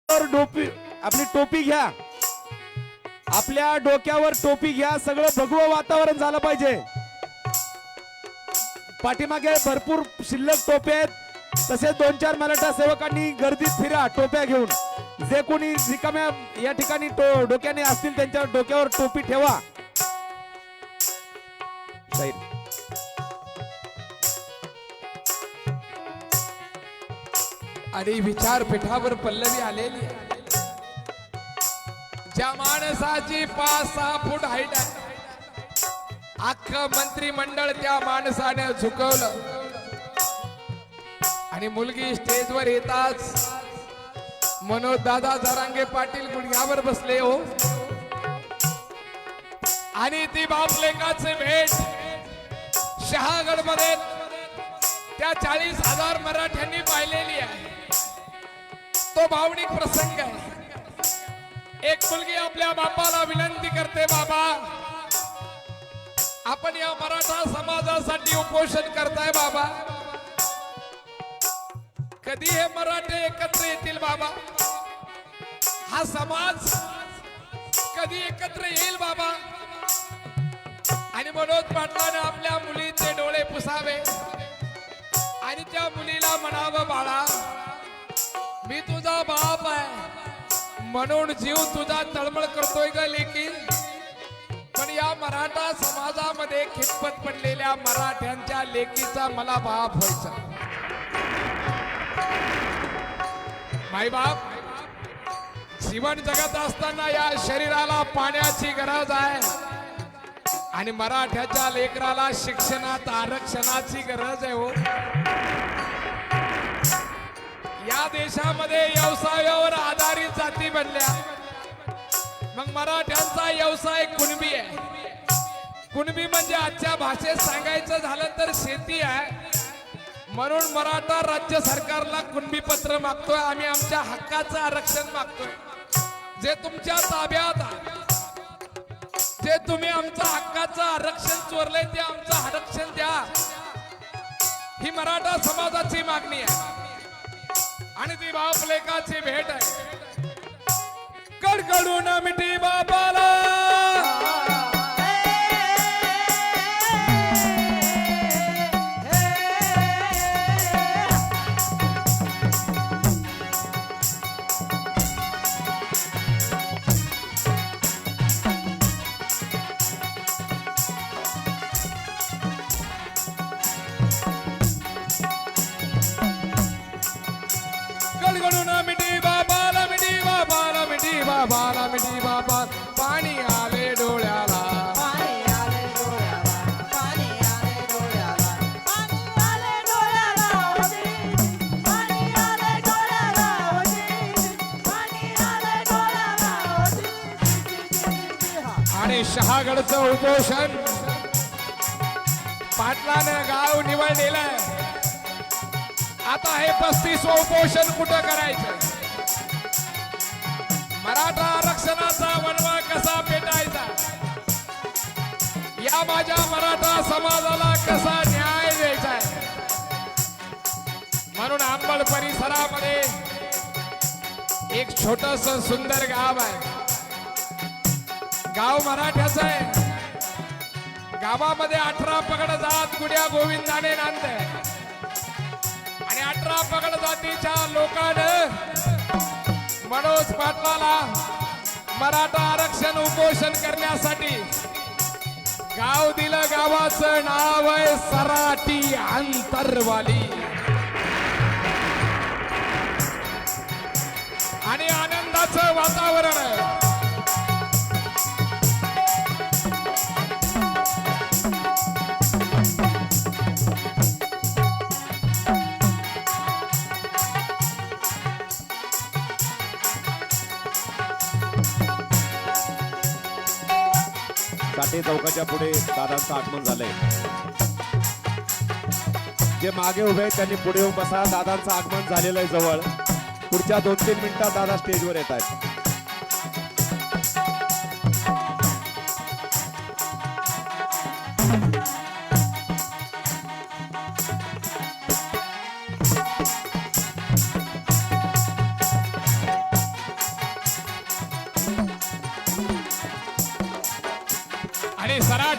आपली टोपी घ्या, आपल्या डोक्यावर टोपी घ्या. सगळं भगवं वातावरण झालं पाहिजे. पाठीमागे भरपूर शिल्लक टोप्या आहेत. तसेच 2-4 मराठा सेवकांनी गर्दीत फिरा टोप्या घेऊन. जे कोणी रिकाम्या या ठिकाणी डोक्याने असतील त्यांच्या डोक्यावर टोपी ठेवा. आणि विचारपीठावर पल्लवी आलेली आहे. ज्या माणसाची 5-6 फूट हाईट आहे, अख्खं मंत्रिमंडळ त्या माणसाने झुकवलं. आणि मुलगी स्टेजवर येताच मनोज दादा जरांगे पाटील गुडघ्यावर बसले हो. आणि ती बापलेकाची भेट शहागड मध्ये त्या 40,000 मराठ्यांनी पाहिलेली आहे. तो भावनिक प्रसंग आहे. एक मुलगी आपल्या बापाला विनंती करते, बाबा आपण या मराठा समाजासाठी उपोषण करताय बाबा, कधी हे मराठे एकत्र येतील बाबा, हा समाज कधी एकत्र येईल बाबा. आणि मनोज पाटलाने आपल्या मुलीचे डोळे पुसावे आणि त्या मुलीला म्हणावं, बाळा मी तुझा बाप आहे म्हणून जीव तुझा तळमळ करतोय ग लेकी, पण या मराठा समाजामध्ये खितपत पडलेल्या मराठ्यांच्या लेकीचा मला बाप व्हायचा. माई बाप, जीवन जगत असताना या शरीराला पाण्याची गरज आहे आणि मराठ्याच्या लेकराला शिक्षणात आरक्षणाची गरज आहे हो. या देशामध्ये व्यवसायावर आधारित जाती बनल्या. मग मराठ्यांचा व्यवसाय कुणबी आहे. कुणबी म्हणजे आजच्या भाषेत सांगायचं झालं तर शेती आहे. म्हणून मराठा राज्य सरकारला कुणबी पत्र मागतोय. आम्ही आमच्या हक्काचं आरक्षण मागतोय. जे तुमच्या ताब्यात आहे, जे तुम्ही आमचं हक्काचं आरक्षण चोरलंय ते आमचं आरक्षण द्या, ही मराठा समाजाची मागणी आहे. आणि ती बापलेकाची भेट आहे. कडकडून मिठी बापाला, बाबाला मिठी बाबा, पाणी आले डोळ्याला, पाणी आले डोळ्याला, पाणी आले डोळ्याला, पाणी आले डोळ्याला होती, पाणी आले डोळ्याला होती, पाणी आले डोळ्याला होती. आणि शहागडचं उपोषण पाटलाने गाव निवडलेलं. आता हे 35वं उपोषण कुठं करायचं? मराठा आरक्षणाचा वणवा कसा पेटायचा, या माझ्या मराठा समाजाला कसा न्याय द्यायचा आहे. म्हणून अंबड परिसरामध्ये एक छोटस सुंदर गाव आहे. गाव मराठ्याचं आहे. गावामध्ये 18 पगड जात गुड्या गोविंदाने नांदते आणि 18 पगड जातीच्या लोकांना मनोज पाटलाला मराठा आरक्षण उपोषण करण्यासाठी गाव दिलं. गावाचं नाव आहे सराटी अंतरवाली. आणि आनंदाचं वातावरण आहे. साठे चौकाच्या पुढे दादांचं आगमन झालंय. जे मागे उभे आहेत त्यांनी पुढे येऊन बसा. दादांचं आगमन झालेलं आहे जवळ. पुढच्या 2-3 मिनिटात दादा स्टेजवर येत आहेत.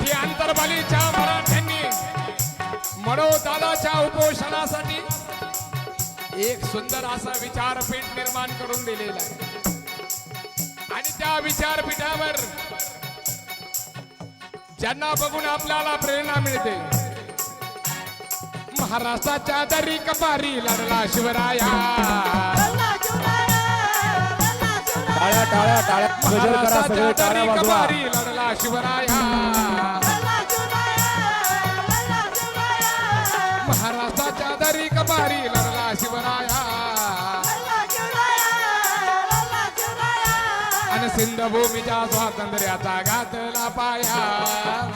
की आंतरबालीच्या मराठ्यांनी मनोज दादाच्या उपोषणासाठी एक सुंदर असा विचारपीठ निर्माण करून दिलेला आहे आणि त्या विचारपीठावर ज्यांना बघून आपल्याला प्रेरणा मिळते महाराष्ट्राच्या दरी कपारी लढला शिवराया लल्ला शिवराया, लल्ला शिवराया, टाळ्या टाळ्या टाळ्या गजर करा सगळे महाराष्ट्राच्या टाळ्या दरी वाजवा कपारी लढला शिवराया लल्ला शिवराया, लल्ला शिवराया, महाराष्ट्राच्या दरी कपारी लढला शिवराया लल्ला शिवराया, लल्ला शिवराया. आणि सिंधभूमीच्या स्वातंत्र्याचा घातला पाया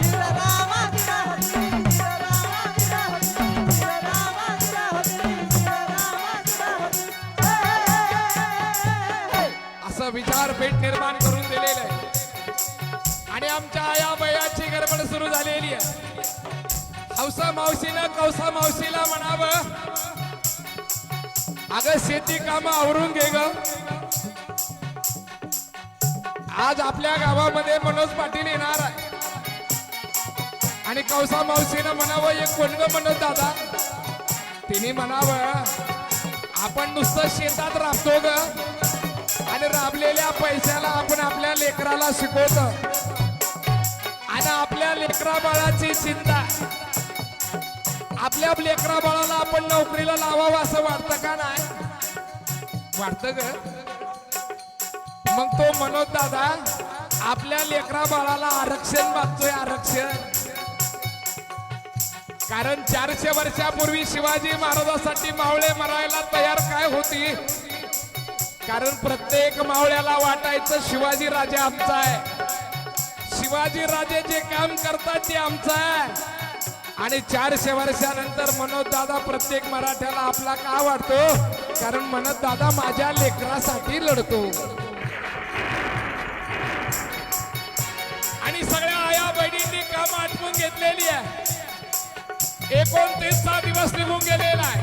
शिवरामा शिवरावती, शिवरामा शिवरावती, शिवरामा शिवरावती, शिवरामा शिवरावती. असं विचारपीठ निर्माण करून दिलेलं आहे आणि आमच्या या बयाची गडबड सुरू झालेली आहे हौसा मावशीनं कौसा मावशीला म्हणावं अगं शेती काम आवरून घे ग आज आपल्या गावामध्ये मनोज पाटील येणार आहे आणि कौसा मावशीनं म्हणावं एक कोण ग मनोज दादा तिने म्हणावं आपण नुसतं शेतात राबतो ग आणि राबलेल्या पैशाला आपण आपल्या लेकराला शिकवतो आणि आपल्या लेकरा बाळाची चिंता आपल्या लेकरा बाळाला आपण नोकरीला लावावं असं वाटतं का नाही वाटतं ग मग तो मनोज दादा आपल्या लेकरा बाळाला आरक्षण मागतोय आरक्षण कारण 400 वर्षापूर्वी शिवाजी महाराजांसाठी मावळे मरायला तयार काय होती कारण प्रत्येक मावळ्याला वाटायचं शिवाजी राजे आमचा आहे शिवाजी राजे जे काम करतात ते आमचं आहे आणि 400 वर्षानंतर मनोज दादा प्रत्येक मराठ्याला आपला का वाटतो कारण मनोज दादा माझ्या लेकरासाठी लढतो आणि सगळ्या आया बहिणींनी काम आटपून घेतलेली आहे 29 दिवस निघून गेलेला आहे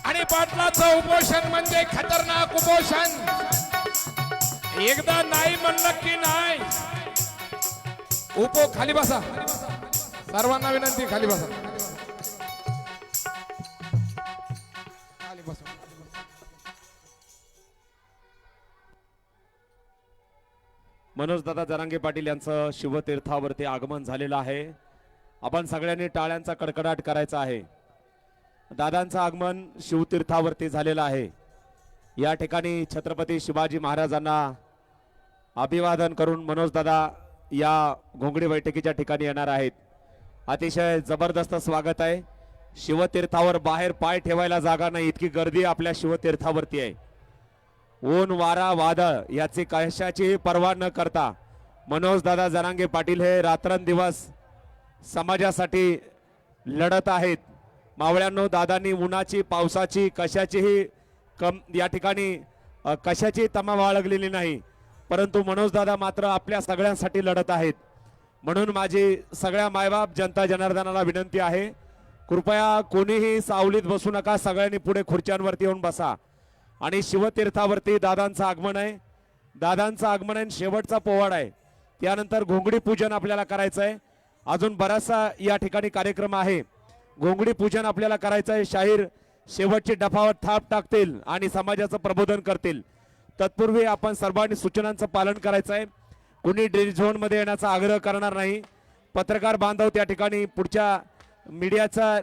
आणि पाटलाचं उपोषण म्हणजे खतरनाक उपोषण एकदा नाही म्हणलं की नाही खाली बसा सर्वांना विनंती खाली बसा खाली बसा मनोजदादा जरांगे पाटील यांचं शिवतीर्थावरती आगमन झालेलं आहे आपण सगळ्यांनी टाळ्यांचा कडकडाट करायचा आहे दादांचं आगमन शिवतीर्थावरती झालेलं आहे या ठिकाणी छत्रपती शिवाजी महाराजांना अभिवादन करून मनोजदादा या घोंगडी बैठकीच्या ठिकाणी येणार आहेत अतिशय जबरदस्त स्वागत आहे शिवतीर्थावर बाहेर पाय ठेवायला जागा नाही इतकी गर्दी आपल्या शिवतीर्थावरती आहे ऊन वारा वादळ याची कशाची पर्वा न करता मनोजदादा जरांगे पाटील हे रात्रंदिवस समाजासाठी लढत आहेत मावळ्यांनो दादांनी उन्हाची पावसाची कशाचीही या ठिकाणी कशाची तमा बाळगलेली नाही परंतु मनोजदादा मात्र आपल्या सगळ्यांसाठी लढत आहेत म्हणून माझी सगळ्या मायबाप जनता जनार्दनाला विनंती आहे कृपया कोणीही सावलीत बसू नका सगळ्यांनी पुढे खुर्च्यांवरती येऊन बसा आणि शिवतीर्थावरती दादांचं आगमन आहे दादांचं आगमन आहे शेवटचा पोवाड आहे त्यानंतर घोंगडी पूजन आपल्याला करायचं आहे अजून बराचसा या ठिकाणी कार्यक्रम आहे घोंगडी पूजन आपल्याला करायचं आहे शाहीर शेवटची डफावर थाप टाकतील आणि समाजाचं प्रबोधन करतील तत्पूर्वी आपण सर्वांनी सूचनांचं पालन करायचं आहे कुणी ड्रेस झोन मध्ये येण्याचा आग्रह करणार नाही पत्रकार बांधव त्या ठिकाणी पुढच्या मीडियाचा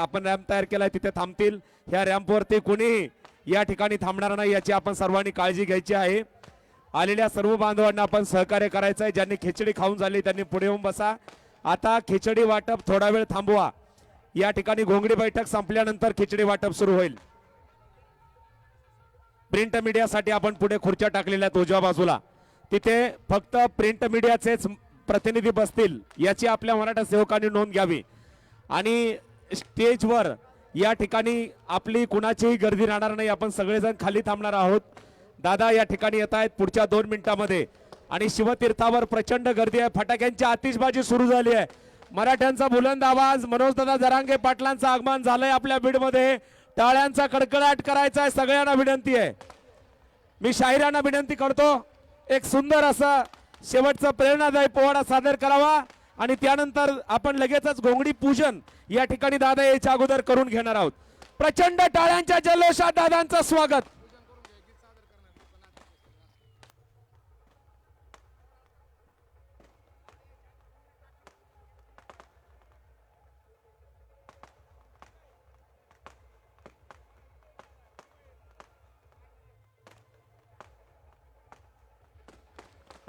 आपण रॅम्प तयार केलाय तिथे थांबतील ह्या रॅम्पवरती कुणीही या ठिकाणी थांबणार नाही याची आपण सर्वांनी काळजी घ्यायची आहे आलेल्या सर्व बांधवांना आपण सहकार्य करायचं आहे ज्यांनी खिचडी खाऊन झाली त्यांनी पुढे येऊन बसा आता खिचडी वाटप थोडा वेळ थांबवा या ठिकाणी घोंगडी बैठक संपल्यानंतर खिचडी वाटप सुरू होईल प्रिंट मीडियासाठी आपण पुढे खुर्च्या टाकलेल्या आहेत उजव्या बाजूला तिथे फक्त प्रिंट मीडियाचेच प्रतिनिधी बसतील याची आपल्या मराठा सेवकांनी नोंद घ्यावी आणि स्टेजवर या ठिकाणी आपली कुणाचीही गर्दी राहणार नाही आपण सगळेजण खाली थांबणार आहोत दादा या ठिकाणी येत आहेत पुढच्या 2 मिनिटांमध्ये आणि शिवतीर्थावर प्रचंड गर्दी आहे फटाक्यांची आतिषबाजी सुरू झाली आहे मराठ्यांचा बुलंद आवाज मनोजदादा जरांगे पाटलांचं आगमन झालंय आपल्या बीडमध्ये टाळ्यांचा कडकडाट करायचा आहे सगळ्यांना विनंती आहे मी शाहिरांना विनंती करतो एक सुंदर असा शेवटचा प्रेरणादायी पोवाडा सादर करावा आणि त्यानंतर आपण लगेचच घोंगडी पूजन या ठिकाणी दादा याच्या अगोदर करून घेणार आहोत. प्रचंड टाळ्यांच्या जल्लोषात दादांचं स्वागत.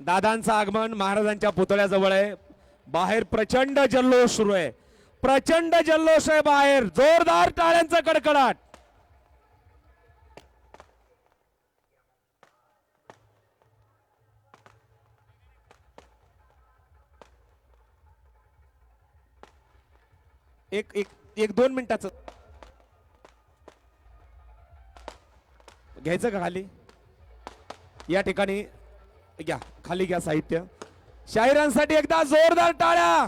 दादांचं आगमन महाराजांच्या पुतळ्याजवळ आहे. बाहेर प्रचंड जल्लोष सुरू आहे. प्रचंड जल्लोष आहे बाहेर. जोरदार टाळ्यांचा कडकडाट. एक एक एक 2 मिनिटाचं घ्यायचं का खाली. या ठिकाणी घ्या, खाली घ्या साहित्य. शाहिरांसाठी एकदा जोरदार टाळ्या.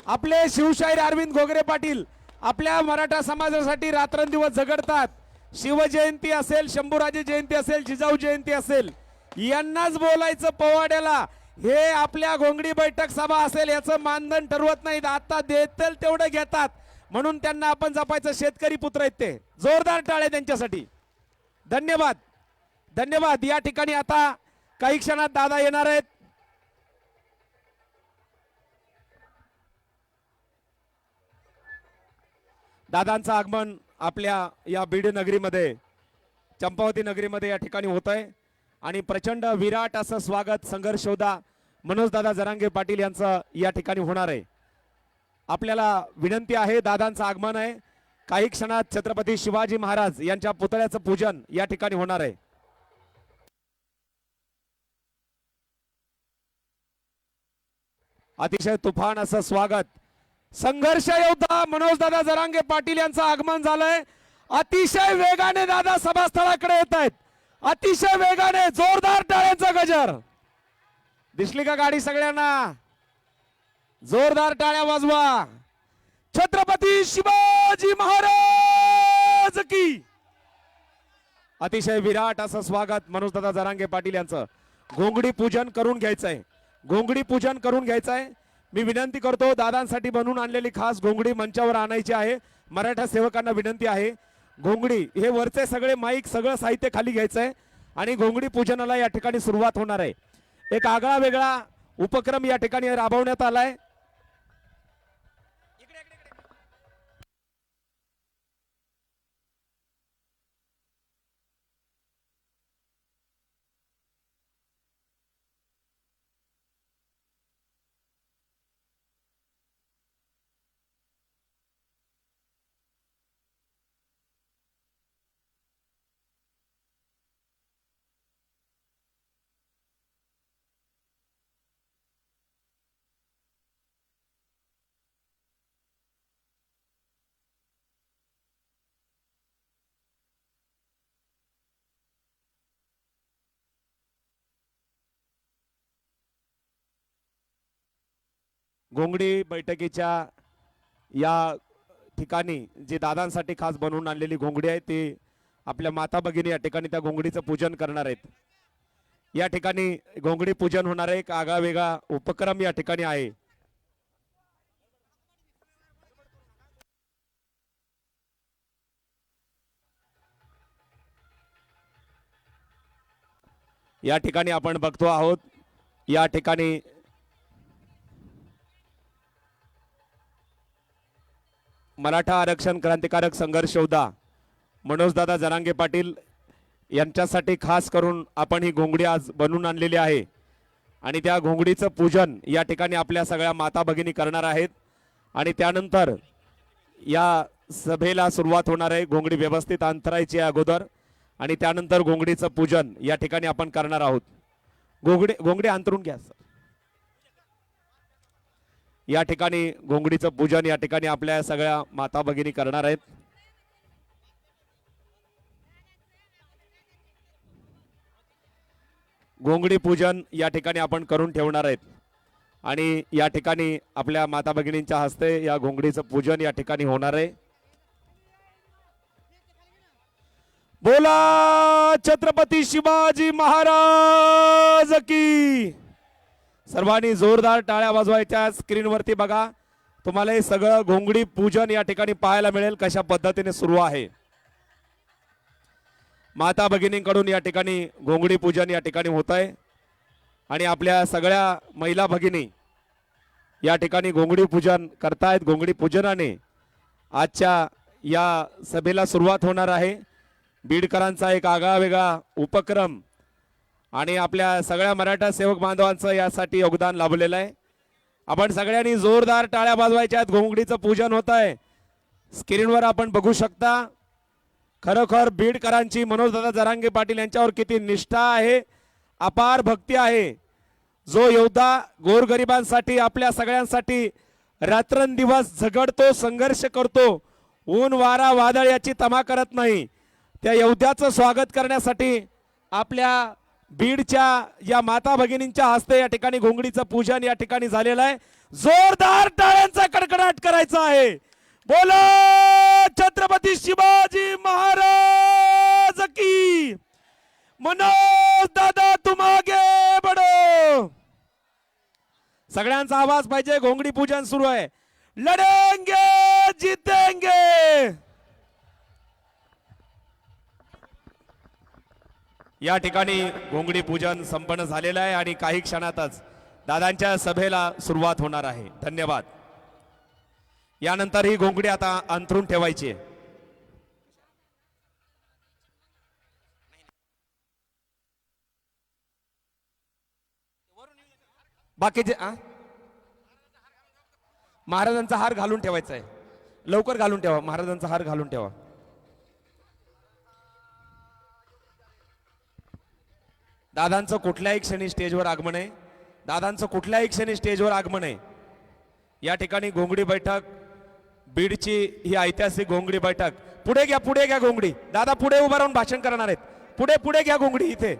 आपले शिवशाहीर अरविंद घोगरे पाटील आपल्या मराठा समाजासाठी रात्रंदिवस झगडतात. शिवजयंती असेल, शंभूराजे जयंती असेल, जिजाऊ जयंती असेल, यांनाच बोलायचं पोवाड्याला. हे आपल्या घोंगडी बैठक सभा असेल याचं मानधन ठरवत नाहीत. आता देतील तेवढं घेतात, म्हणून त्यांना आपण जपायचं. शेतकरी पुत्र आहेत ते. जोरदार टाळ्या त्यांच्यासाठी. धन्यवाद, धन्यवाद. या ठिकाणी आता काही क्षणात दादा येणार आहेत. दादांचं आगमन आपल्या या बीड नगरीमध्ये, चंपावती नगरीमध्ये या ठिकाणी होत आहे आणि प्रचंड विराट असं स्वागत संघर्ष योद्धा मनोजदादा जरांगे पाटील यांचं या ठिकाणी होणार आहे. आपल्याला विनंती आहे, दादांचं आगमन आहे. काही क्षणात छत्रपती शिवाजी महाराज यांच्या पुतळ्याचं पूजन या ठिकाणी होणार आहे. अतिशय तुफान असं स्वागत. संघर्ष योद्धा मनोजदादा जरांगे पाटील यांचं आगमन झालंय. अतिशय वेगाने दादा सभास्थळाकडे येत आहेत. अतिशय वेगाने. जोरदार टाळ्यांचा गजर. दिसली का गाडी सगळ्यांना? जोरदार टाळ्या वाजवा. छत्रपती शिवाजी महाराज की. अतिशय विराट असं स्वागत मनोजदादा जरांगे पाटील यांचं. घोंगडी पूजन करून घ्यायचंय. घोंगडी पूजन करून घ्यायचंय. मी विनंती करतो, दादांसाठी बनवून आणलेली खास घोंगडी मंचावर आणायची आहे. मराठा सेवकांना विनंती आहे, घोंगडी हे वरचे सगळे माईक सगळं साहित्य खाली घ्यायचंय आणि घोंगडी पूजनाला या ठिकाणी सुरुवात होणार आहे. एक आगळा वेगळा उपक्रम या ठिकाणी राबवण्यात आलाय. घोंगडी बैठकीच्या या ठिकाणी जी दादांसाठी खास बनवून आणलेली घोंगडी आहे ती आपल्या माता भगिनी या ठिकाणी त्या घोंगडीचं पूजन करणार आहेत. या ठिकाणी घोंगडी पूजन होणार आहे. एक आगळा वेगळा उपक्रम या ठिकाणी आहे. या ठिकाणी आपण बघतो आहोत, या ठिकाणी मराठा आरक्षण क्रांतिकारक संघर्ष योद्धा मनोजदादा जरांगे पाटील यांच्यासाठी खास करून आपण ही घोंगडी आज बनवून आणलेली आहे आणि त्या घोंगडीचं पूजन या ठिकाणी आपल्या सगळ्या माता भगिनी करणार आहेत आणि त्यानंतर या सभेला सुरुवात होणार आहे. घोंगडी व्यवस्थित अंतरायची अगोदर आणि त्यानंतर घोंगडीचं पूजन या ठिकाणी आपण करणार आहोत. घोंगडी अंतरून घ्या. या ठिकाणी घोंगडीचं पूजन या ठिकाणी आपल्या सगळ्या माता भगिनी करणार आहेत. घोंगडी पूजन या ठिकाणी आपण करून ठेवणार आहेत आणि या ठिकाणी आपल्या माता भगिनींच्या हस्ते या घोंगडीचं पूजन या ठिकाणी होणार आहे. बोला छत्रपती शिवाजी महाराज की. सर्वांनी जोरदार टाळ्या वाजवायच्या. स्क्रीनवरती बघा, तुम्हाला हे सगळं घोंगडी पूजन या ठिकाणी पाहायला मिळेल कशा पद्धतीने सुरू आहे. माता भगिनींकडून या ठिकाणी घोंगडी पूजन या ठिकाणी होत आहे आणि आपल्या सगळ्या महिला भगिनी या ठिकाणी घोंगडी पूजन करतायत. घोंगडी पूजनाने आजच्या या सभेला सुरुवात होणार आहे. बीडकरांचा एक आगळा वेगळा उपक्रम आणि आपल्या सगळ्या मराठा सेवक बांधवांचं यासाठी योगदान लाभलेलं आहे. आपण सगळ्यांनी जोरदार टाळ्या वाजवायच्या आहेत. घोंगडीचं पूजन होत आहे. स्क्रीनवर आपण बघू शकता. खरोखर बीडकरांची मनोजदादा जरांगे पाटील यांच्यावर किती निष्ठा आहे, अपार भक्ती आहे. जो योद्धा गोरगरिबांसाठी आपल्या सगळ्यांसाठी रात्रंदिवस झगडतो, संघर्ष करतो, ऊन वारा वादळ याची तमा करत नाही, त्या योद्ध्याचं स्वागत करण्यासाठी आपल्या बीडच्या या माता भगिनींच्या हस्ते या ठिकाणी घोंगडीचं पूजन या ठिकाणी झालेलं आहे. जोरदार टाळ्यांचा कडकडाट करायचा आहे. बोलो छत्रपती शिवाजी महाराज की. मनोज दादा तुम आगे बढो. सगळ्यांचा आवाज पाहिजे. घोंगडी पूजन सुरू आहे. लढेंगे जीतेंगे. या ठिकाणी घोंगडी पूजन संपन्न झालेलं आहे आणि काही क्षणातच दादांच्या सभेला सुरुवात होणार आहे. धन्यवाद. यानंतर ही घोंगडी आता अंथरून ठेवायची आहे. बाकीचे महाराजांचा हार घालून ठेवायचा आहे. लवकर घालून ठेवा. महाराजांचा हार घालून ठेवा. दादांचं कुठल्याही क्षणी स्टेजवर आगमन आहे. दादांचं कुठल्याही क्षणी स्टेजवर आगमन आहे. या ठिकाणी घोंगडी बैठक, बीडची ही ऐतिहासिक घोंगडी बैठक. पुढे घ्या, पुढे घ्या घोंगडी. दादा पुढे उभा राहून भाषण करणार आहेत. पुढे पुढे घ्या घोंगडी. इथे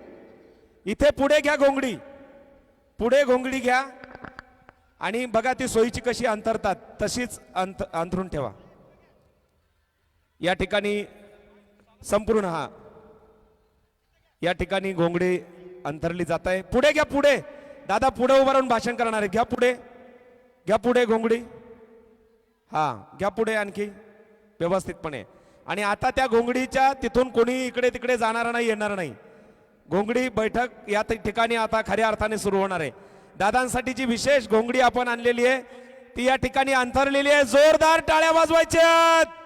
इथे पुढे घ्या घोंगडी. पुढे घोंगडी घ्या आणि बघा ती सोयीची कशी अंतरतात तशीच अंतरून ठेवा. या ठिकाणी संपूर्ण या ठिकाणी घोंगडी अंतरली जात आहे. पुढे घ्या, पुढे. दादा पुढे उभा राहून भाषण करणार आहे. घ्या पुढे, घ्या पुढे घोंगडी. घ्या पुढे आणखी व्यवस्थितपणे. आणि आता त्या घोंगडीच्या तिथून कोणी इकडे तिकडे जाणार नाही, येणार नाही. घोंगडी बैठक या ठिकाणी आता खऱ्या अर्थाने सुरू होणार आहे. दादांसाठी जी विशेष घोंगडी आपण आणलेली आहे ती या ठिकाणी अंतरलेली आहे. जोरदार टाळ्या वाजवायच्यात.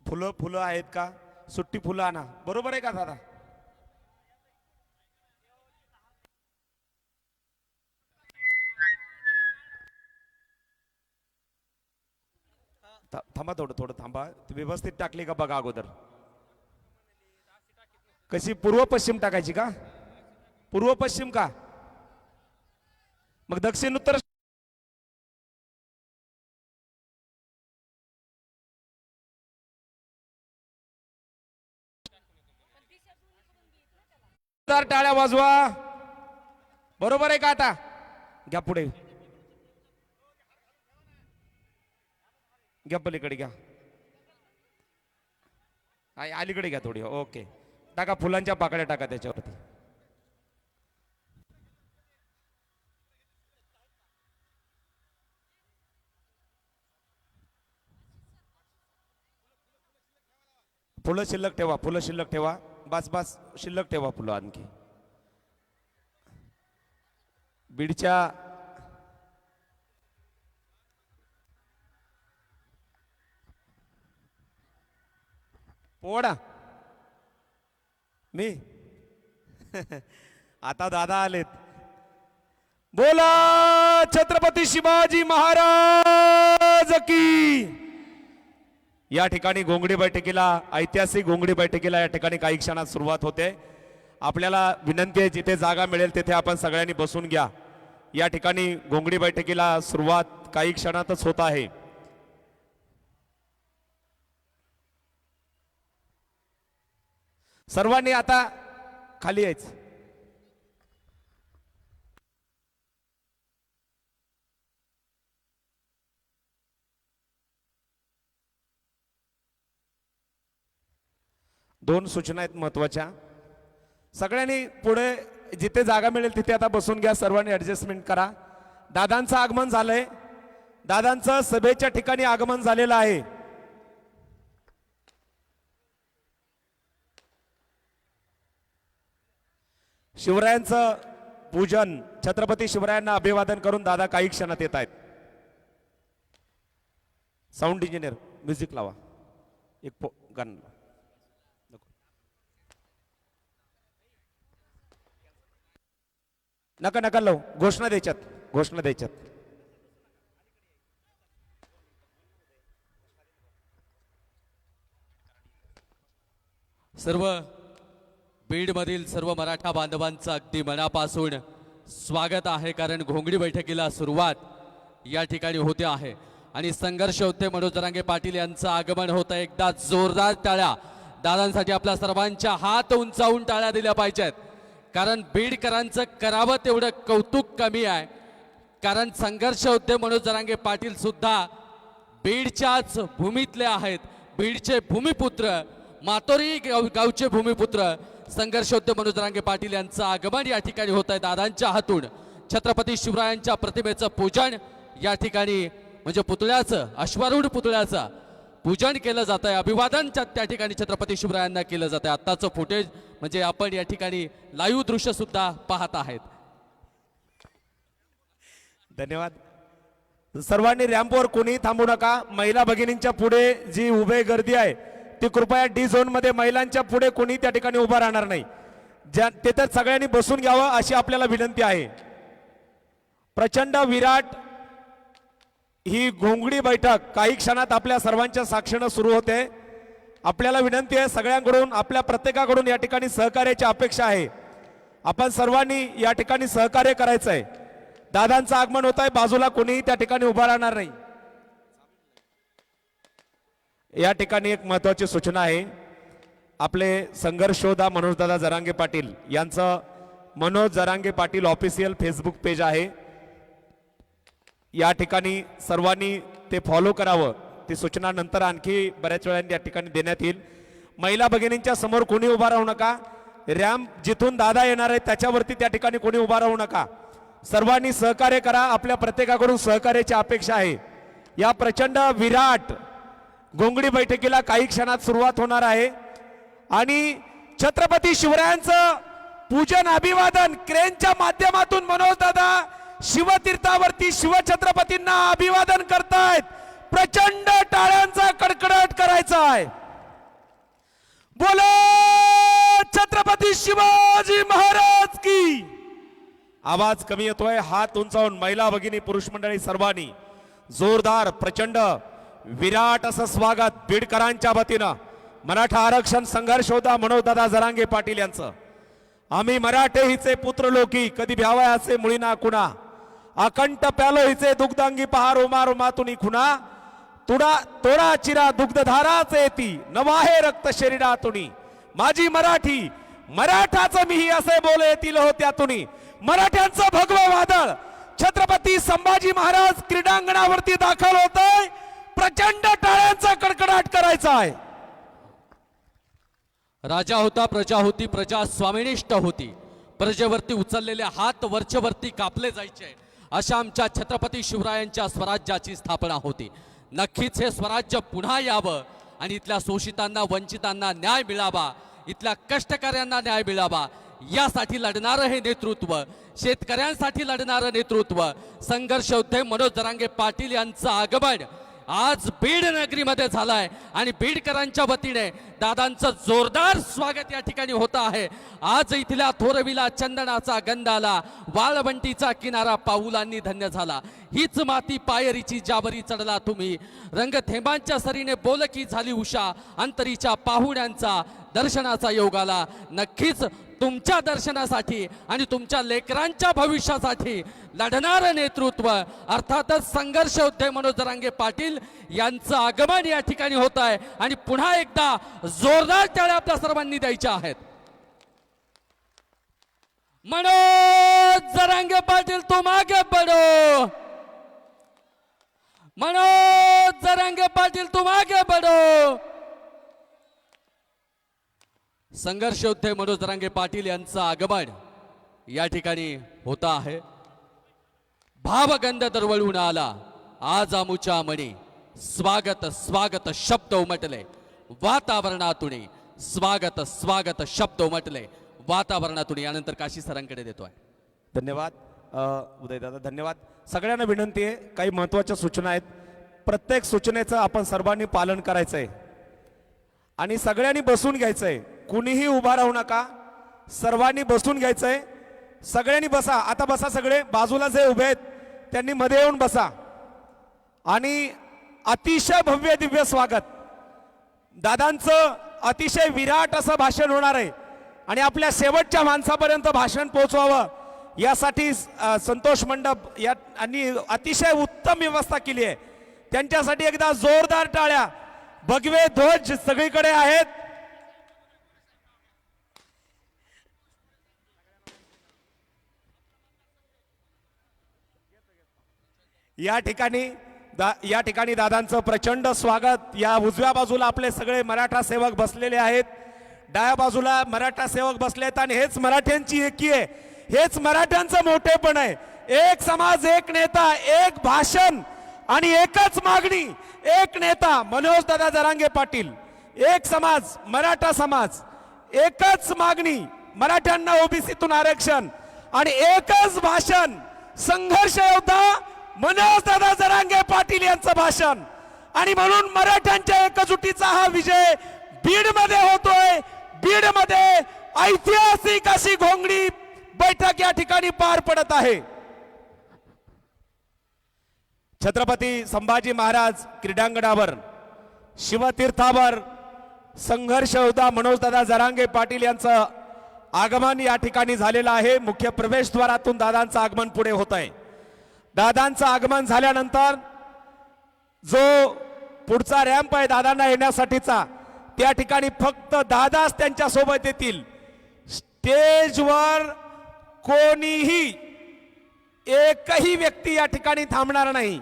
फुलं फुलं आहेत का? सुट्टी फुलं आणा. बरोबर आहे का दादा? थांबा, थोडं थोडं थांबा. व्यवस्थित टाकली का बघा अगोदर. कशी पूर्व पश्चिम टाकायची का? पूर्व पश्चिम का? मग दक्षिण उत्तर. टाळ्या वाजवा. बरोबर आहे का? आता घ्या पुढे, घ्या पलीकडे घ्या. अलीकडे घ्या थोडी. ओके. टाका फुलांच्या पाकळ्या टाका त्याच्यावरती. फुलं शिल्लक ठेवा, फुलं शिल्लक ठेवा. बस बस शिल्लक ठेवा फुलं आणखी. बीडच्या पोडा मी आता दादा आलेत. बोला छत्रपती शिवाजी महाराज की. या ठिकाणी घोंगडी बैठकीला, ऐतिहासिक घोंगडी बैठकीला या ठिकाणी काही क्षणात सुरुवात होते. आपल्याला विनंती आहे जिथे जागा मिळेल तिथे आपण सगळ्यांनी बसून घ्या. या ठिकाणी घोंगडी बैठकीला सुरुवात काही क्षणातच होत आहे. सर्वांनी आता खाली यायचं. दोन सूचना आहेत महत्वाच्या. सगळ्यांनी पुढे जिथे जागा मिळेल तिथे आता बसून घ्या. सर्वांनी ऍडजस्टमेंट करा. दादांचं आगमन झालंय. दादांचं सभेच्या ठिकाणी आगमन झालेलं आहे. शिवरायांचं पूजन, छत्रपती शिवरायांना अभिवादन करून दादा काही क्षणात येत आहेत. साऊंड इंजिनियर म्युझिक लावा. एक गाणं नका नका लावू. घोषणा द्यायच्यात, घोषणा द्यायच्यात. सर्व बीडमधील सर्व मराठा बांधवांचं अगदी मनापासून स्वागत आहे. कारण घोंगडी बैठकीला सुरुवात या ठिकाणी होते आहे आणि संघर्ष होते. मनोज जरांगे पाटील यांचं आगमन होतं. एकदा जोरदार टाळ्या दादांसाठी आपल्या सर्वांच्या हात उंचावून टाळ्या दिल्या पाहिजेत. कारण बीडकरांचं करावं तेवढं कौतुक कमी आहे. कारण संघर्ष होते. मनोज जरांगे पाटील सुद्धा बीडच्याच भूमीतले आहेत. बीडचे भूमिपुत्र, मातोरी गावचे भूमिपुत्र संघर्ष होते. मनोज जरांगे पाटील यांचं आगमन या ठिकाणी होत आहे. दादांच्या हातून छत्रपती शिवरायांच्या प्रतिमेचं पूजन या ठिकाणी, म्हणजे पुतळ्याचं, अश्वारूढ पुतळ्याचं पूजन केलं जात आहे. अभिवादन त्या ठिकाणी छत्रपती शिवरायांना केलं जात आहे. आत्ताचं फुटेज म्हणजे आपण या ठिकाणी लाईव्ह दृश्य सुद्धा पाहत आहेत. धन्यवाद. सर्वांनी रॅम्पवर कोणी थांबू नका. महिला भगिनींच्या पुढे जी उभे गर्दी आहे ती कृपया डी झोन मध्ये महिलांच्या पुढे कोणी त्या ठिकाणी उभा राहणार नाही. तिथे सगळ्यांनी बसून घ्यावं अशी आपल्याला विनंती आहे. प्रचंड विराट ही घोंगडी बैठक काही क्षणात आपल्या सर्वांच्या साक्षीनं सुरू होते. आपल्याला विनंती आहे सगळ्यांकडून, आपल्या प्रत्येकाकडून या ठिकाणी सहकार्याची अपेक्षा आहे. आपण सर्वांनी या ठिकाणी सहकार्य करायचं आहे. दादांचं आगमन होत आहे. बाजूला कोणीही त्या ठिकाणी उभा राहणार नाही. या ठिकाणी एक महत्वाची सूचना आहे. आपले संघर्ष योद्धा मनोजदादा जरांगे पाटील यांचं Manoj Jarange Patil official Facebook page आहे. या ठिकाणी सर्वांनी ते फॉलो करावं. ती सूचना नंतर आणखी बऱ्याच वेळा या ठिकाणी देण्यात येईल. महिला भगिनींच्या समोर कोणी उभा राहू नका. रॅम्प जिथून दादा येणार आहे त्याच्यावरती त्या ठिकाणी कोणी उभा राहू नका. सर्वांनी सहकार्य करा. आपल्या प्रत्येकाकडून सहकार्याची अपेक्षा आहे. या प्रचंड विराट घोंगडी बैठकीला काही क्षणात सुरुवात होणार आहे आणि छत्रपती शिवरायांचं पूजन, अभिवादन क्रेनच्या माध्यमातून मनोज दादा शिवतीर्थावरती शिवछत्रपतींना अभिवादन करतायत. प्रचंड टाळ्यांचा कडकडाट करायचा आहे. बोलो छत्रपती शिवाजी महाराज की. आवाज कमी येतोय. हात उंचावून महिला भगिनी पुरुष मंडळी सर्वांनी जोरदार प्रचंड विराट असं स्वागत बीडकरांच्या वतीनं मराठा आरक्षण संघर्ष होता मनोजदादा जरांगे पाटील यांचं. आम्ही मराठे हिचे पुत्र लोकी, कधी भ्यावयाचे मुळीना कुणा, अकंठ प्यालो हिचे दुग्धांगी पहार उमा रुमातुनी खुना, तुडा तोडा चिरा दुग्धधाराचे येती नवाहे रक्त शरीरातुनी, माझी मराठी मराठाचं मीही असे बोले येतील हो त्यातुनी. मराठ्यांचं भगवं वादळ छत्रपती संभाजी महाराज क्रीडांगणावरती दाखल होतंय. प्रचंड टाळ्यांचा कडकडाट करायचा आहे. राजा होता, प्रजा होती, प्रजा स्वामिनिष्ठ होती. प्रजेवरती उचललेले हात वरचेवरती कापले जायचे. अशा आमच्या छत्रपती शिवरायांच्या स्वराज्याची स्थापना होती. नक्कीच हे स्वराज्य पुन्हा यावं आणि इथल्या शोषितांना, वंचितांना न्याय मिळावा इथल्या कष्टकऱ्यांना न्याय मिळावा यासाठी लढणारं हे नेतृत्व, शेतकऱ्यांसाठी लढणारं नेतृत्व, संघर्ष योद्धे मनोज जरांगे पाटील यांचं आगमन आज बीड नगरीमध्ये झालाय आणि बीडकरांच्या वतीने दादांचं जोरदार स्वागत या ठिकाणी होत आहे. आज इथल्या थोरविला चंदनाचा गंध आला, वाळवंटीचा किनारा पाऊलांनी धन्य झाला. हीच माती पायरीची ज्यावरी चढला तुम्ही, रंगथेंबांच्या सरीने बोलकी झाली उषा, अंतरीच्या पाहुण्यांचा दर्शनाचा योग आला. नक्कीच तुमच्या दर्शनासाठी आणि तुमच्या लेकरांच्या भविष्यासाठी लढणारं नेतृत्व अर्थातच संघर्ष योद्धे मनोज जरांगे पाटील यांचं आगमन या ठिकाणी होत आहे आणि पुन्हा एकदा जोरदार टाळ्या आपल्या सर्वांनी द्यायच्या आहेत. मनोज जरांगे पाटील तुम आगे बढ़ो, मनोज जरांगे पाटील तुम आगे बढ़ो. संघर्ष योद्धे मनोज जरांगे पाटील यांचं आगमन या ठिकाणी होत आहे. भावगंध दरवळून आला आज आमुच्या मणी, स्वागत स्वागत शब्द उमटले वातावरणातून, स्वागत स्वागत शब्द उमटले वातावरणातून. यानंतर काशी सरांकडे देतोय. धन्यवाद उदयदादा, धन्यवाद. सगळ्यांना विनंती आहे, काही महत्त्वाच्या सूचना आहेत. प्रत्येक सूचनेचं आपण सर्वांनी पालन करायचं आहे आणि सगळ्यांनी बसून घ्यायचं आहे. कुणीही उभा राहू नका, सर्वांनी बसून घ्यायचं आहे. सगळ्यांनी बसा, आता बसा सगळे. बाजूला जे उभे आहेत त्यांनी मध्ये येऊन बसा. आणि अतिशय भव्य दिव्य स्वागत, दादांचं अतिशय विराट असं भाषण होणार आहे आणि आपल्या शेवटच्या माणसापर्यंत भाषण पोहोचवावं यासाठी संतोष मंडप यांनी अतिशय उत्तम व्यवस्था केली आहे. त्यांच्यासाठी एकदा जोरदार टाळ्या. भगवे ध्वज सगळीकडे आहेत. या ठिकाणी दादांचं प्रचंड स्वागत. या उजव्या बाजूला आपले सगळे मराठा सेवक बसलेले आहेत, डाव्या बाजूला मराठा सेवक बसले आहेत आणि हेच मराठ्यांची एकी आहे, हेच मराठ्यांचं मोठेपण आहे. एक समाज, एक नेता, एक भाषण आणि एकच मागणी, एक नेता मनोज दादा जरांगे पाटील. एक समाज, मराठा समाज, एकच मागणी मराठ्यांना ओबीसीतून आरक्षण आणि एकच भाषण संघर्ष योद्धा मनोज दादा जरांगे पाटील यांचं भाषण. आणि म्हणून मराठ्यांच्या एकजुटीचा हा विजय बीड मध्ये होतोय. बीड मध्ये ऐतिहासिक अशी घोंगडी बैठक या ठिकाणी पार पडत आहे. छत्रपती संभाजी महाराज क्रीडांगणावर शिवतीर्थावर संघर्ष योद्धा मनोज दादा जरांगे पाटील यांचं आगमन या ठिकाणी झालेलं आहे. मुख्य प्रवेशद्वारातून दादांचं आगमन पुढे होत आहे. दादांचं आगमन झाल्यानंतर जो पुढचा रॅम्प आहे दादांना येण्यासाठीचा, त्या ठिकाणी फक्त दादाच त्यांच्या सोबत येतील. स्टेजवर कोणीही एकही व्यक्ती या ठिकाणी थांबणार नाही.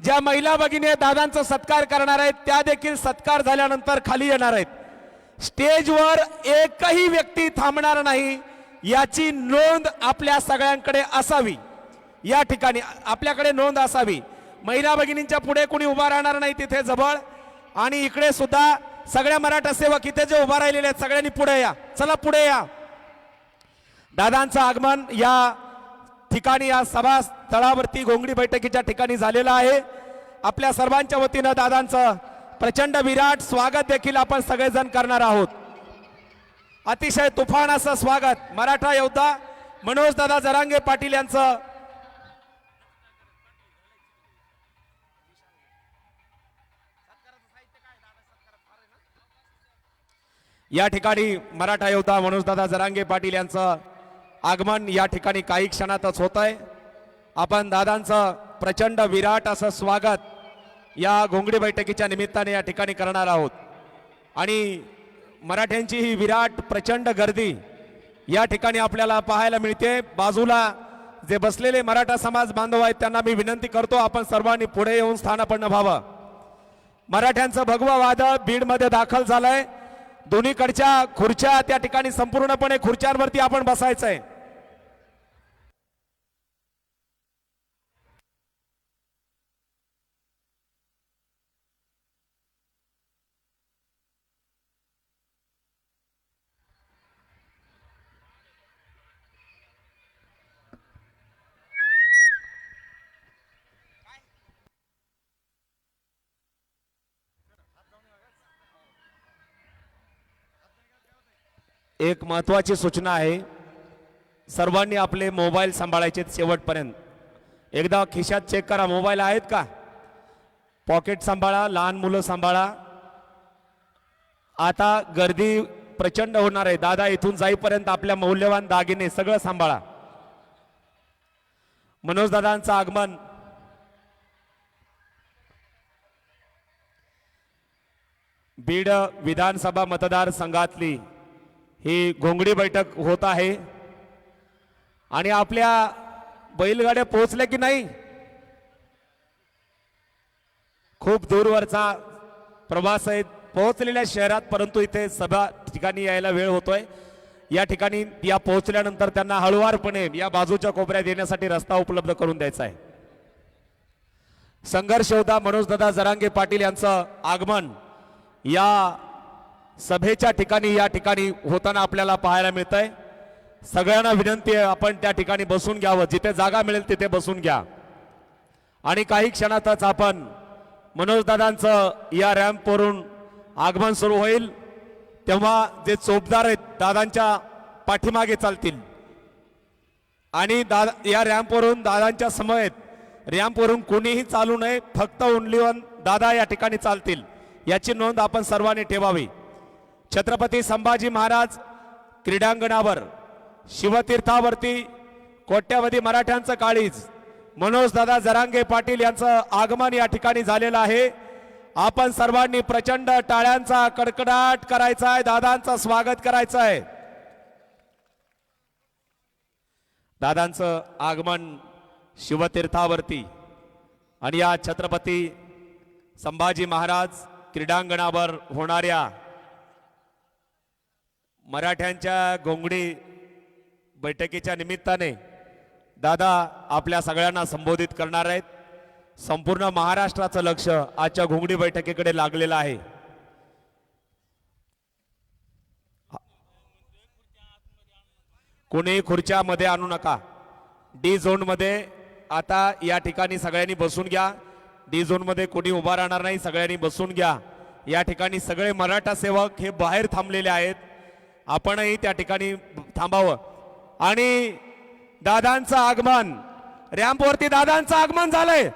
ज्या महिला भगिनी दादांचा सत्कार करणार आहेत त्या देखील सत्कार झाल्यानंतर खाली येणार आहेत. स्टेजवर एकही व्यक्ती थांबणार नाही याची नोंद आपल्या सगळ्यांकडे असावी. या ठिकाणी आपल्याकडे नोंद असावी. महिला भगिनींच्या पुढे कोणी उभा राहणार नाही तिथे जवळ. आणि इकडे सुद्धा सगळ्या मराठा सेवक इथे जे उभा राहिलेले आहेत सगळ्यांनी पुढे या, चला पुढे या. दादांचं आगमन या ठिकाणी, या सभा स्थळावरती घोंगडी बैठकीच्या ठिकाणी झालेलं आहे. आपल्या सर्वांच्या वतीनं दादांचं प्रचंड विराट स्वागत देखील आपण सगळेजण करणार आहोत. अतिशय तुफान असं स्वागत मराठा योद्धा मनोज दादा जरांगे पाटील यांचं. या ठिकाणी मराठा योद्धा मनोज दादा जरांगे पाटील यांचं आगमन या ठिकाणी काही क्षणातच होत आहे. आपण दादांचं प्रचंड विराट असं स्वागत या घोंगडी बैठकीच्या निमित्ताने या ठिकाणी करणार आहोत. आणि मराठ्यांची ही विराट प्रचंड गर्दी या ठिकाणी आपल्याला पाहायला मिळते. बाजूला जे बसलेले मराठा समाज बांधव आहेत त्यांना मी विनंती करतो आपण सर्वांनी पुढे येऊन स्थानापन्न व्हावं. मराठ्यांचं भगवं वादळ बीडमध्ये दाखल झालंय. दोन्हीकडच्या खुर्च्या त्या ठिकाणी संपूर्णपणे खुर्च्यांवरती आपण बसायचंय. एक महत्वाची सूचना आहे, सर्वांनी आपले मोबाईल सांभाळायचे शेवटपर्यंत. एकदा खिशात चेक करा, मोबाईल आहेत का, पॉकेट सांभाळा, लहान मुलं सांभाळा. आता गर्दी प्रचंड होणार आहे. दादा इथून जाईपर्यंत आपल्या मौल्यवान दागिने सगळं सांभाळा. मनोज दादांचं आगमन बीड विधानसभा मतदारसंघातली ही घोंगडी बैठक होत आहे आणि आपल्या बैलगाड्या पोहोचल्या की नाही? खूप दूरवरचा प्रवास आहे, पोहोचलेल्या शहरात, परंतु इथे सभा ठिकाणी यायला वेळ होतोय. या ठिकाणी या पोहोचल्यानंतर त्यांना हळुवारपणे या बाजूच्या कोपऱ्यात येण्यासाठी रस्ता उपलब्ध करून द्यायचा आहे. संघर्ष योद्धा मनोजदादा जरांगे पाटील यांचं आगमन या सभेच्या ठिकाणी या ठिकाणी होताना आपल्याला पाहायला मिळतंय. सगळ्यांना विनंती आहे, आपण त्या ठिकाणी बसून घ्यावं, जिथे जागा मिळेल तिथे बसून घ्या. आणि काही क्षणातच आपण मनोजदादांचं या रॅम्पवरून आगमन सुरू होईल, तेव्हा जे चोपदार आहेत दादांच्या पाठीमागे चालतील आणि या रॅम्पवरून दादांच्या समवेत रॅम्पवरून कोणीही चालू नये, फक्त ओनली वन दादा या ठिकाणी चालतील, याची नोंद आपण सर्वांनी ठेवावी. छत्रपती संभाजी महाराज क्रीडांगणावर शिवतीर्थावरती कोट्यावधी मराठ्यांचं काळीज मनोजदादा जरांगे पाटील यांचं आगमन या ठिकाणी झालेलं आहे. आपण सर्वांनी प्रचंड टाळ्यांचा कडकडाट करायचा आहे, दादांचं स्वागत करायचं आहे. दादांचं आगमन शिवतीर्थावरती आणि या छत्रपती संभाजी महाराज क्रीडांगणावर होणाऱ्या मराठ्यांच्या घोंगडी बैठकीच्या निमित्ताने दादा आपल्या सगळ्यांना संबोधित करणार आहेत. संपूर्ण महाराष्ट्राचं लक्ष आजच्या घोंगडी बैठकीकडे लागलेलं आहे. कोणी खुर्च्या मध्ये आणू नका. डी झोन मध्ये आता या ठिकाणी सगळ्यांनी बसून घ्या. डी झोन मध्ये कोणी उभा राहणार नाही, सगळ्यांनी बसून घ्या. या ठिकाणी सगळे मराठा सेवक हे बाहेर थांबलेले आहेत, आपणही त्या ठिकाणी थांबावं. आणि दादांचं आगमन रॅम्पवरती दादांचं आगमन झालंय.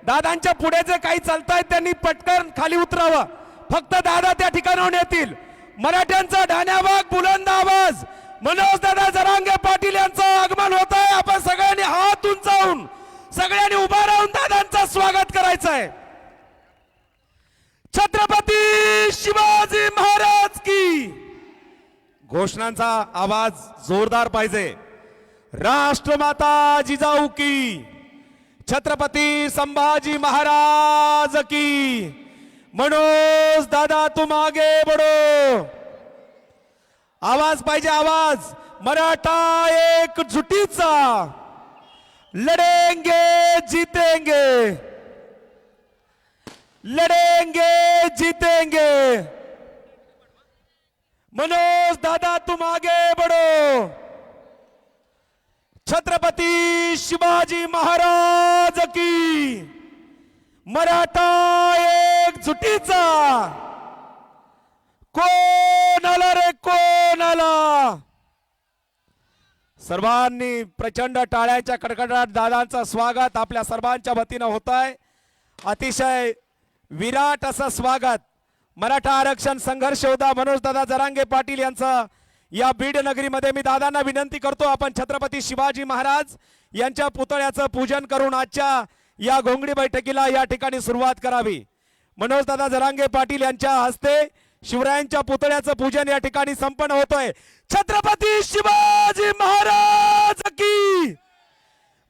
दादांच्या पुढे जे काही चालतायत त्यांनी पटकन खाली उतरावं. फक्त दादा त्या ठिकाणाहून येतील. मराठ्यांचा ढाण्यावाग बुलंद आवाज मनोज दादा जरांगे पाटील यांचं आगमन होत आहे. आपण सगळ्यांनी हात उंचावून सगळ्यांनी उभा राहून दादांचं स्वागत करायचं आहे. छत्रपती शिवाजी महाराज की घोषणांचा आवाज जोरदार पाहिजे. राष्ट्रमाता जिजाऊ की, छत्रपती संभाजी महाराज की. मनोज दादा तुम आगे बढ़ो. आवाज पाहिजे, आवाज. मराठा एकजुटीचा, लढेंगे जीतेंगे, लढेंगे जीतेंगे. मनोज दादा तुम आगे बढ़ो. छत्रपती शिवाजी महाराज की. मराठा एकजुटीचा. कोण आला रे, कोण आला. सर्वांनी प्रचंड टाळ्यांच्या कडकडाट दादांचं स्वागत आपल्या सर्वांच्या वतीनं होत आहे. अतिशय विराट असं स्वागत मराठा आरक्षण संघर्ष योद्धा मनोजदादा जरांगे पाटील यांचं या बीड नगरीमध्ये. मी दादांना विनंती करतो, आपण छत्रपती शिवाजी महाराज यांच्या पुतळ्याचं पूजन करून आजच्या या घोंगडी बैठकीला या ठिकाणी सुरुवात करावी. मनोजदादा जरांगे पाटील यांच्या हस्ते शिवरायांच्या पुतळ्याचं पूजन या ठिकाणी संपन्न होतोय. छत्रपती शिवाजी महाराज की.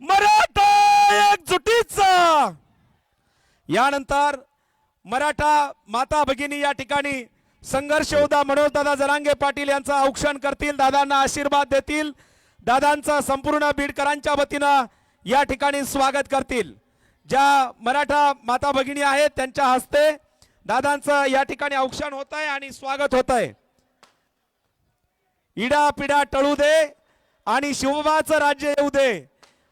मराठा एकजुटीचा. यानंतर मराठा माता भगिनी या ठिकाणी संघर्ष योद्धा मनोजदादा जरांगे पाटील यांचं औक्षण करतील, दादांना आशीर्वाद देतील, दादांचं संपूर्ण बीडकरांच्या वतीनं या ठिकाणी स्वागत करतील. ज्या मराठा माता भगिनी आहेत त्यांच्या हस्ते दादांचं या ठिकाणी औक्षण होत आहे आणि स्वागत होत आहे. इडा पिडा टळू दे आणि शिवबाचं राज्य येऊ दे.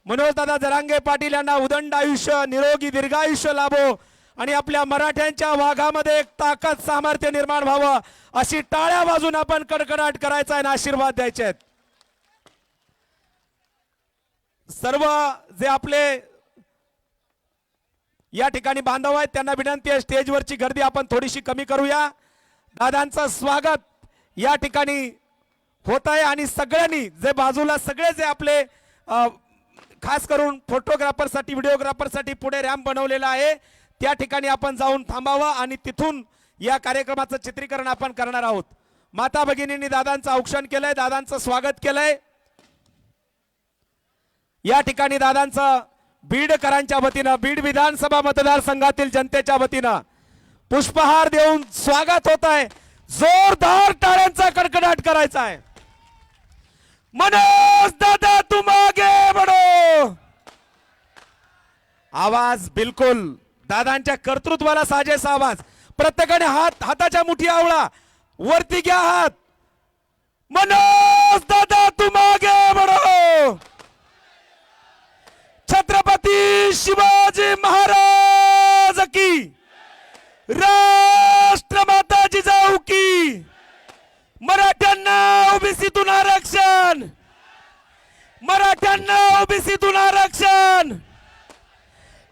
मनोजदादा जरांगे पाटील यांना उदंड आयुष्य, निरोगी दीर्घायुष्य लाभो आणि आपल्या मराठ्यांच्या वाघामध्ये एक ताकद सामर्थ्य निर्माण व्हावं अशी टाळ्या वाजून आपण कडकडाट करायचा आणि आशीर्वाद द्यायचे आहेत. सर्व जे आपले या ठिकाणी बांधव आहेत त्यांना विनंती आहे, स्टेजवरची गर्दी आपण थोडीशी कमी करूया. दादांचं स्वागत या ठिकाणी होत आहे आणि सगळ्यांनी जे बाजूला सगळे जे आपले खास करून फोटोग्राफरसाठी व्हिडिओग्राफरसाठी पुढे रॅम्प बनवलेला आहे त्या ठिकाणी आपण जाऊन थांबावं आणि तिथून या कार्यक्रमाचं चित्रीकरण आपण करणार आहोत. माता भगिनींनी दादांचं औक्षण केलंय, दादांचं स्वागत केलंय. या ठिकाणी दादांचं बीडकरांच्या वतीनं, बीड विधानसभा मतदारसंघातील जनतेच्या वतीनं पुष्पहार देऊन स्वागत होत आहे. जोरदार टाळ्यांचा कडकडाट करायचा आहे. मनोज दादा तुम आगे बढ़ो. आवाज बिलकुल दादांच्या कर्तृत्वाला साजेसा आवाज. प्रत्येकाने हाताच्या मुठी आवळा, वरती घ्या हात. मनोज दादा तुम आगे बढ़ो. छत्रपती शिवाजी महाराज की, राष्ट्रमाता जिजाऊ की. मराठ्यांना ओबीसीतून आरक्षण, मराठ्यांना ओबीसीतून आरक्षण.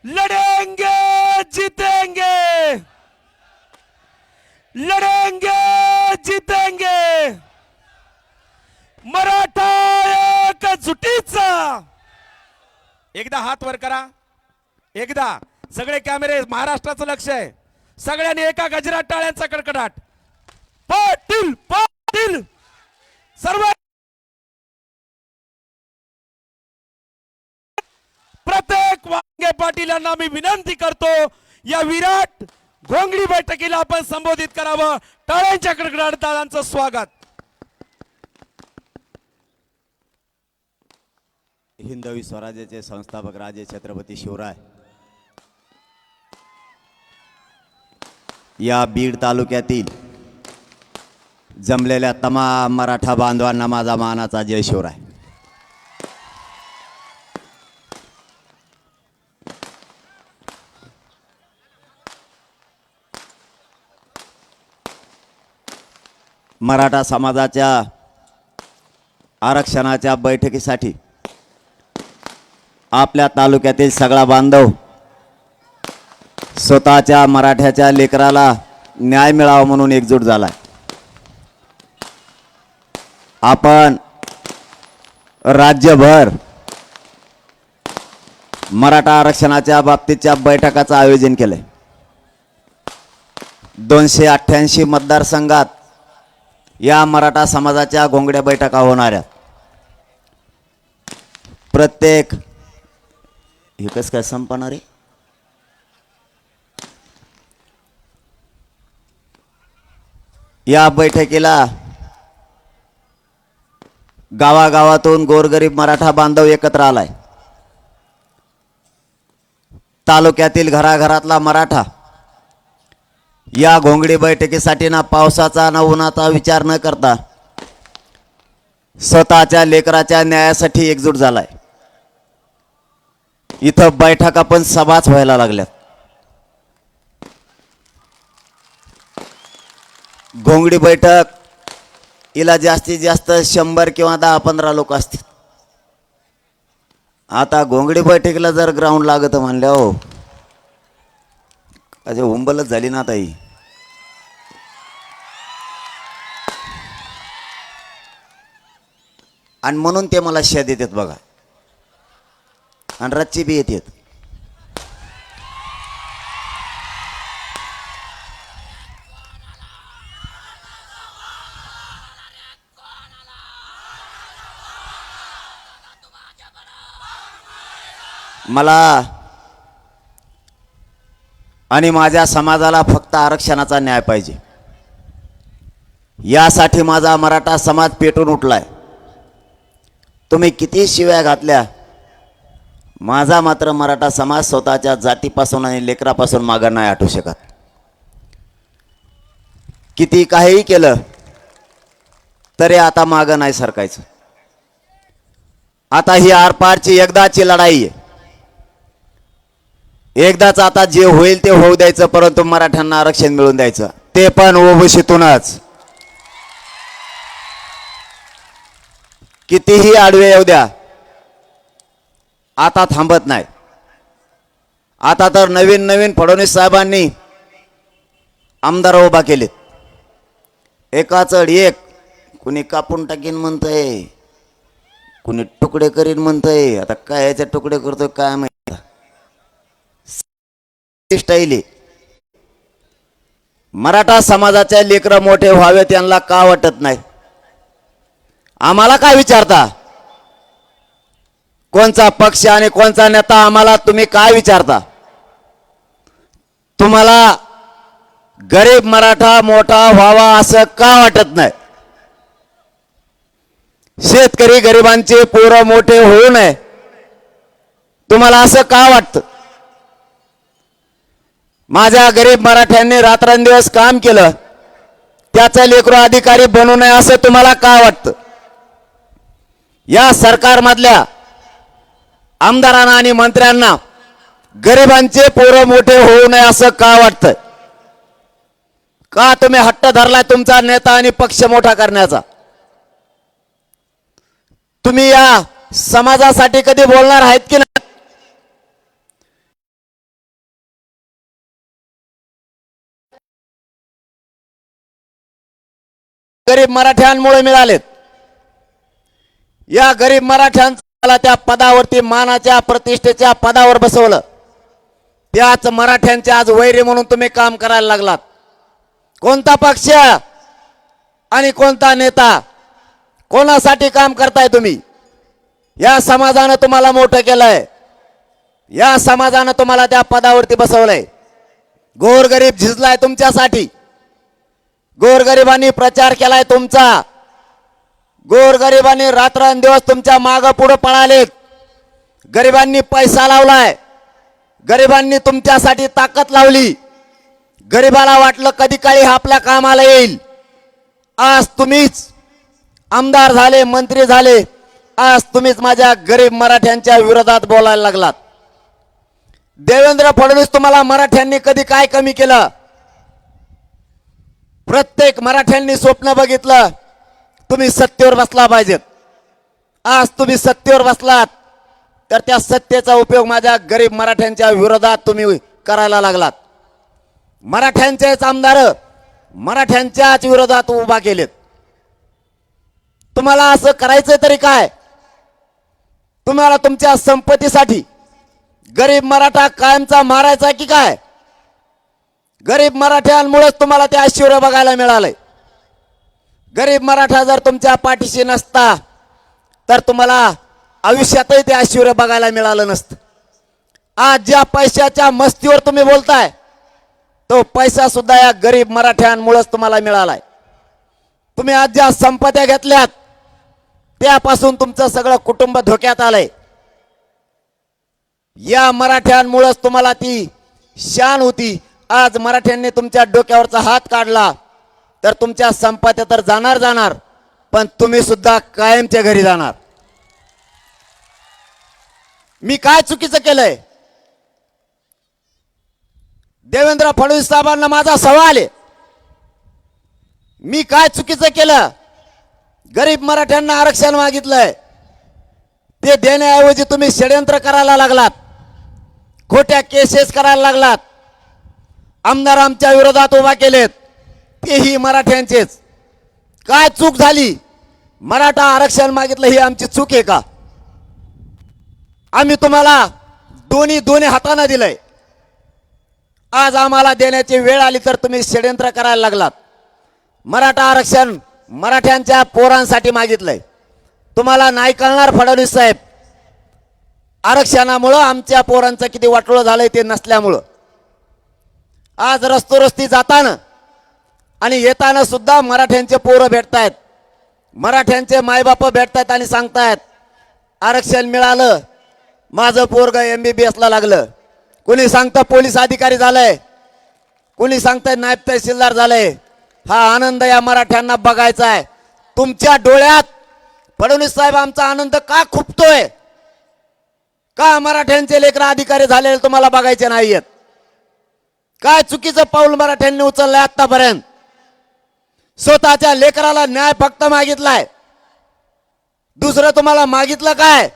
लढेंगे जीतेंगे, लढेंगे जीतेंगे. मराठा एकजुटीचा. एकदा हात वर करा, एकदा सगळे कॅमेरे महाराष्ट्राचं लक्ष आहे. सगळ्यांनी एका गजरात टाळ्यांचा कडकडाट. पाटील पाटील सर्व प्रत्येक वांगे पाटील यांना मी विनंती करतो या विराट घोंगडी बैठकीला आपण संबोधित करावं. टाळ्यांच्या कडकडाट दादांचं स्वागत. हिंदवी स्वराज्याचे संस्थापक राजे छत्रपती शिवराय या बीड तालुक्यातील जमलेल्या तमाम मराठा बांधवांना माझा मानाचा जय शिवराय. मराठा समाजाच्या आरक्षणाच्या बैठकीसाठी आपल्या तालुक्यातील सगळा बांधव स्वतःच्या मराठ्याच्या लेकराला न्याय मिळावा म्हणून एकजूट झालाय. आपण राज्यभर मराठा आरक्षणाच्या बाबतीतच्या बैठकाचं आयोजन केलंय. 288 मतदारसंघात या मराठा समाजाच्या घोंगड्या बैठका होणाऱ्या. प्रत्येक हे कसं काय संपणार आहे. या बैठकीला गावागावातून गोरगरीब मराठा बांधव एकत्र आलाय. तालुक्यातील घराघरातला मराठा या घोंगडी बैठकीसाठी ना पावसाचा ना उन्हाचा विचार न करता स्वतःच्या लेकराच्या न्यायासाठी एकजूट झालाय. इथं बैठका पण सभाच व्हायला लागल्यात. घोंगडी बैठक हिला जास्तीत जास्त 100 किंवा 10-15 लोक असतील. आता घोंगडी बैठकीला जर ग्राउंड लागत म्हणल्या हो अजे हुंबलच झाली ना ताई. आणि म्हणून ते मला शेत येतात बघा आणि रच्ची बी येतात. मला आणि माझ्या समाजाला फक्त आरक्षणाचा न्याय पाहिजे. यासाठी माझा मराठा समाज पेटून उठलाय. तुम्ही किती शिव्या घातल्या, माझा मात्र मराठा समाज स्वतःच्या जातीपासून आणि लेकरापासून मागं नाही हटू शकत. किती काहीही केलं तरी आता मागं नाही सरकायचं. आता ही आरपारची एकदाची लढाई आहे. एकदाच आता जे होईल ते होऊ द्यायचं, परंतु मराठ्यांना आरक्षण मिळून द्यायचं, ते पण ओबीसीतूनच. कितीही आडवे येऊ द्या, आता थांबत नाही. आता तर नवीन नवीन फडणवीस साहेबांनी आमदार उभा केलेत, एकाचड एक. कुणी कापून टाकीन म्हणतंय, कुणी तुकडे करीन म्हणतंय. आता काय याचे तुकडे करतोय काय माहिती. स्टाईल आहे. मराठा समाजाचे लेकरं मोठे व्हावे त्यांना का वाटत नाही? आम्हाला काय विचारता? कोणचा पक्ष आणि कोणचा नेता आम्हाला तुम्ही काय विचारता? तुम्हाला गरीब मराठा मोठा व्हावा असं का वाटत नाही? शेतकरी गरिबांचे पोरं मोठे होऊ नये तुम्हाला असं का वाटतं? माझ्या गरीब मराठ्यांनी रात्रंदिवस काम केलं, त्याचा लेकरू अधिकारी बनू नये असं तुम्हाला का वाटतं? या सरकारमधल्या आमदारांना आणि मंत्र्यांना गरिबांचे पोरं मोठे होऊ नये असं का वाटतं? का तुम्ही हट्ट धरलाय तुमचा नेता आणि पक्ष मोठा करण्याचा? तुम्ही या समाजासाठी कधी बोलणार आहेत की नाही? गरीब मराठ्यांमुळे मिळालेत. या गरीब मराठ्यांना त्या पदावरती, मानाच्या प्रतिष्ठेच्या पदावर बसवलं. त्याच मराठ्यांचे आज वैरी म्हणून तुम्ही काम करायला लागलात. कोणता पक्ष आणि कोणता नेता, कोणासाठी काम करताय तुम्ही? या समाजानं तुम्हाला मोठं केलंय, या समाजानं तुम्हाला त्या पदावरती बसवलंय. गोरगरीब झिजलाय तुमच्यासाठी, गोरगरिबांनी प्रचार केलाय तुमचा, गोरगरिबांनी रात्रंदिवस तुमच्या मागं पुढे पळालेत. गरिबांनी पैसा लावलाय, गरिबांनी तुमच्यासाठी ताकद लावली. गरिबाला वाटलं कधी काळी हा आपल्या कामाला येईल. आज तुम्हीच आमदार झाले, मंत्री झाले, आज तुम्हीच माझ्या गरीब मराठ्यांच्या विरोधात बोलायला लागलात. देवेंद्र फडणवीस, तुम्हाला मराठ्यांनी कधी काय कमी केलं? प्रत्येक मराठ्यांनी स्वप्न बघितलं तुम्ही सत्तेवर बसला पाहिजेत. आज तुम्ही सत्तेवर बसलात, तर त्या सत्तेचा उपयोग माझ्या गरीब मराठ्यांच्या विरोधात तुम्ही करायला लागलात. मराठ्यांचेच आमदार मराठ्यांच्याच विरोधात उभा केलेत. तुम्हाला असं करायचं तरी काय? तुम्हाला तुमच्या संपत्तीसाठी गरीब मराठा कायमचा मारायचा की काय? गरीब मराठ्यांमुळेच तुम्हाला ते ऐश्वर्य बघायला मिळालंय. गरीब मराठा जर तुमच्या पाठीशी नसता तर तुम्हाला आयुष्यातही ते ऐश्वर्य बघायला मिळालं नसतं. आज ज्या पैशाच्या मस्तीवर तुम्ही बोलताय, तो पैसा सुद्धा या गरीब मराठ्यांमुळेच तुम्हाला मिळालाय. तुम्ही आज ज्या संपत्त्या घेतल्यात, त्यापासून तुमचं सगळं कुटुंब धोक्यात आलंय. या मराठ्यांमुळेच तुम्हाला ती शान होती. आज मराठ्यांनी तुमच्या डोक्यावरचा हात काढला तर तुमच्या संपत्त्या तर जाणार, पण तुम्ही सुद्धा कायमच्या घरी जाणार. मी काय चुकीचं केलंय? देवेंद्र फडणवीस साहेबांना माझा सवाल आहे, मी काय चुकीचं केलं? गरीब मराठ्यांना आरक्षण मागितलंय, ते देण्याऐवजी तुम्ही षड्यंत्र करायला लागलात, खोट्या केसेस करायला लागलात. आमदार आमच्या विरोधात उभा केलेत, तेही मराठ्यांचेच. काय चूक झाली? मराठा आरक्षण मागितलं ही आमची चूक आहे का? आम्ही तुम्हाला दोन्ही हाताने दिलंय. आज आम्हाला देण्याची वेळ आली तर तुम्ही षड्यंत्र करायला लागलात. मराठा आरक्षण मराठ्यांच्या पोरांसाठी मागितलंय. तुम्हाला नाही कळणार फडणवीस साहेब, आरक्षणामुळं आमच्या पोरांचं किती वाटोळं झालंय ते नसल्यामुळं. आज रस्ती जाताना आणि येताना सुद्धा मराठ्यांचे पोरं भेटतायत, मराठ्यांचे मायबाप भेटतायत आणि सांगतायत आरक्षण मिळालं, माझं पोरग MBBS ला लागलं. कोणी सांगतं पोलीस अधिकारी झालंय, कोणी सांगतंय नायब तहसीलदार झालंय. हा आनंद या मराठ्यांना बघायचा आहे. तुमच्या डोळ्यात फडणवीस साहेब आमचा आनंद का खुपतोय का मराठ्यांचे लेकर अधिकारी झालेले तुम्हाला बघायचे नाहीयेत? काय चुकीचं पाऊल मराठ्यांनी उचललंय आतापर्यंत? स्वतःच्या लेकराला न्याय फक्त मागितलाय. दुसरं तुम्हाला मागितलं काय?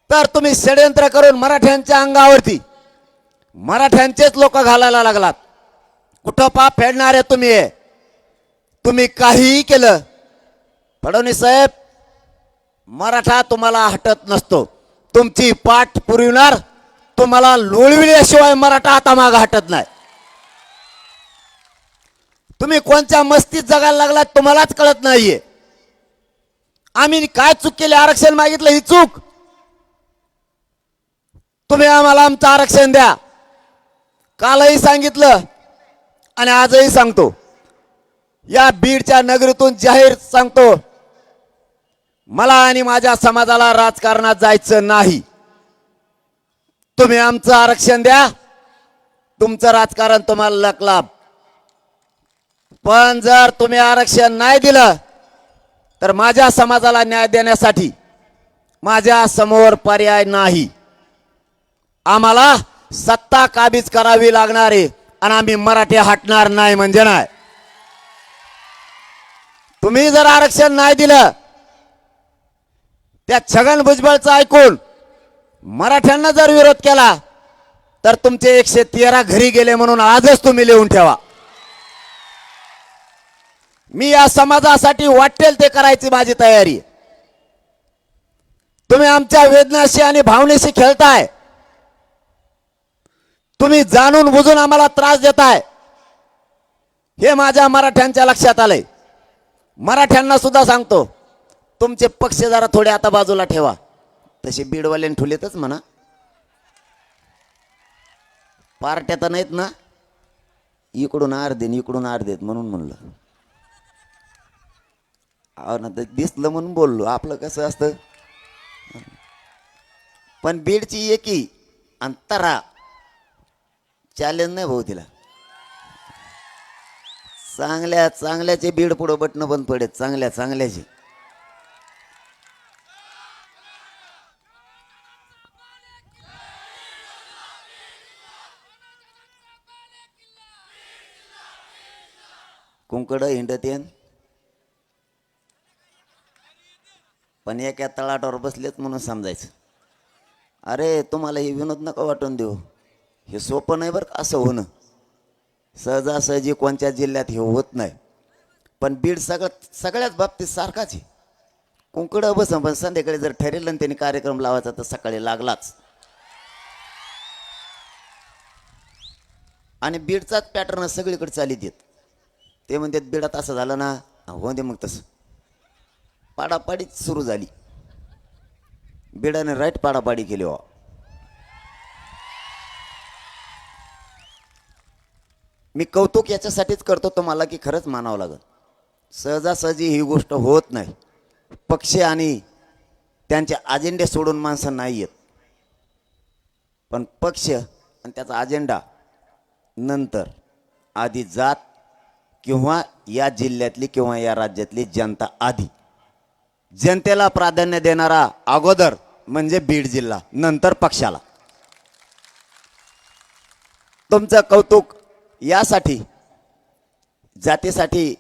तर तुम्ही षड्यंत्र करून मराठ्यांच्या अंगावरती मराठ्यांचेच लोक घालायला लागलात. कुठं पाप फेडणारे तुम्ही आहे? तुम्ही काहीही केलं, फडणवीस साहेब, मराठा तुम्हाला हटत नसतो. तुमची पाठ पुरविणार, तुम्हाला लोळविल्याशिवाय मराठा आता माग हटत नाही. तुम्ही कोणत्या मस्तीत जगायला लागलात तुम्हालाच कळत नाहीये. आम्ही काय चूक केली? आरक्षण मागितलं, ही चूक? तुम्ही आम्हाला आमचं आरक्षण द्या. कालही सांगितलं आणि आजही सांगतो, या बीडच्या नगरीतून जाहीर सांगतो, मला आणि माझ्या समाजाला राजकारणात जायचं नाही. तुम्ही आमचं आरक्षण द्या, तुमचं राजकारण तुम्हाला लकलाभ. पण जर तुम्ही आरक्षण नाही दिलं तर माझ्या समाजाला न्याय देण्यासाठी माझ्या समोर पर्याय नाही. आम्हाला सत्ता काबीज करावी लागणार आहे आणि आम्ही मराठी हटणार नाही म्हणजे नाही. तुम्ही जर आरक्षण नाही दिलं, त्या छगन भुजबळचं ऐकून मराठ्यांना जर विरोध केला तर तुमचे 113 घरी गेले म्हणून आजच तुम्ही लिहून ठेवा. मी या समाजासाठी वाटेल ते करायची माझी तयारी. तुम्ही आमच्या वेदनाशी आणि भावनेशी खेळताय. तुम्ही जाणून बुजून आम्हाला त्रास देताय, हे माझ्या मराठ्यांच्या लक्षात आलंय. मराठ्यांना सुद्धा सांगतो, तुमचे पक्ष जरा थोडे आता बाजूला ठेवा. तसे बीडवाल्याने ठुलेतच म्हणा, पार्ट्या तर नाहीत ना, इकडून अर्धे इकडून अर्धेत म्हणून म्हणलं. अहो ना, दिसलं म्हणून बोललो. आपलं कसं असतं, पण बीडची एकी अंतरा चॅलेंज नाही भाऊ तिला. चांगल्या चांगल्याचे बीड पुढं बटणं बंद पडेल, चांगल्या चांगल्याचे. कुंकड हिंडतेन पण एका तळाटावर बसलेत म्हणून समजायचं. अरे तुम्हाला हे विनोद नका वाटून देऊ, हे सोपं नाही बरं का असं होणं. सहजासहजी कोणत्या जिल्ह्यात हे होत नाही. पण बीड सगळ्याच बाबतीत सारखाच आहे. कुंकडं बस, पण संध्याकाळी जर ठरेल आणि त्यांनी कार्यक्रम लावायचा तर सकाळी लागलाच. आणि बीडचाच पॅटर्न सगळीकडे चालीत येत. ते म्हणतात बीडात असं झालं ना, हो दे मग तसं. पाडापाडीच सुरू झाली. बीडाने राईट पाडापाडी केली. हो, मी कौतुक याच्यासाठीच करतो तुम्हाला की खरंच मानावं लागेल. सहजासहजी ही गोष्ट होत नाही. पक्ष आणि त्यांचे अजेंडे सोडून माणसं नाही येत, पण पक्ष आणि त्याचा अजेंडा नंतर. आधी जात किंवा या जिल्ह्यातली किंवा या राज्यातली जनता आधी. जनतेला प्राधान्य देणारा अगोदर म्हणजे बीड जिल्हा, नंतर पक्षाला. तुमचं कौतुक यासाठी, जातीसाठी,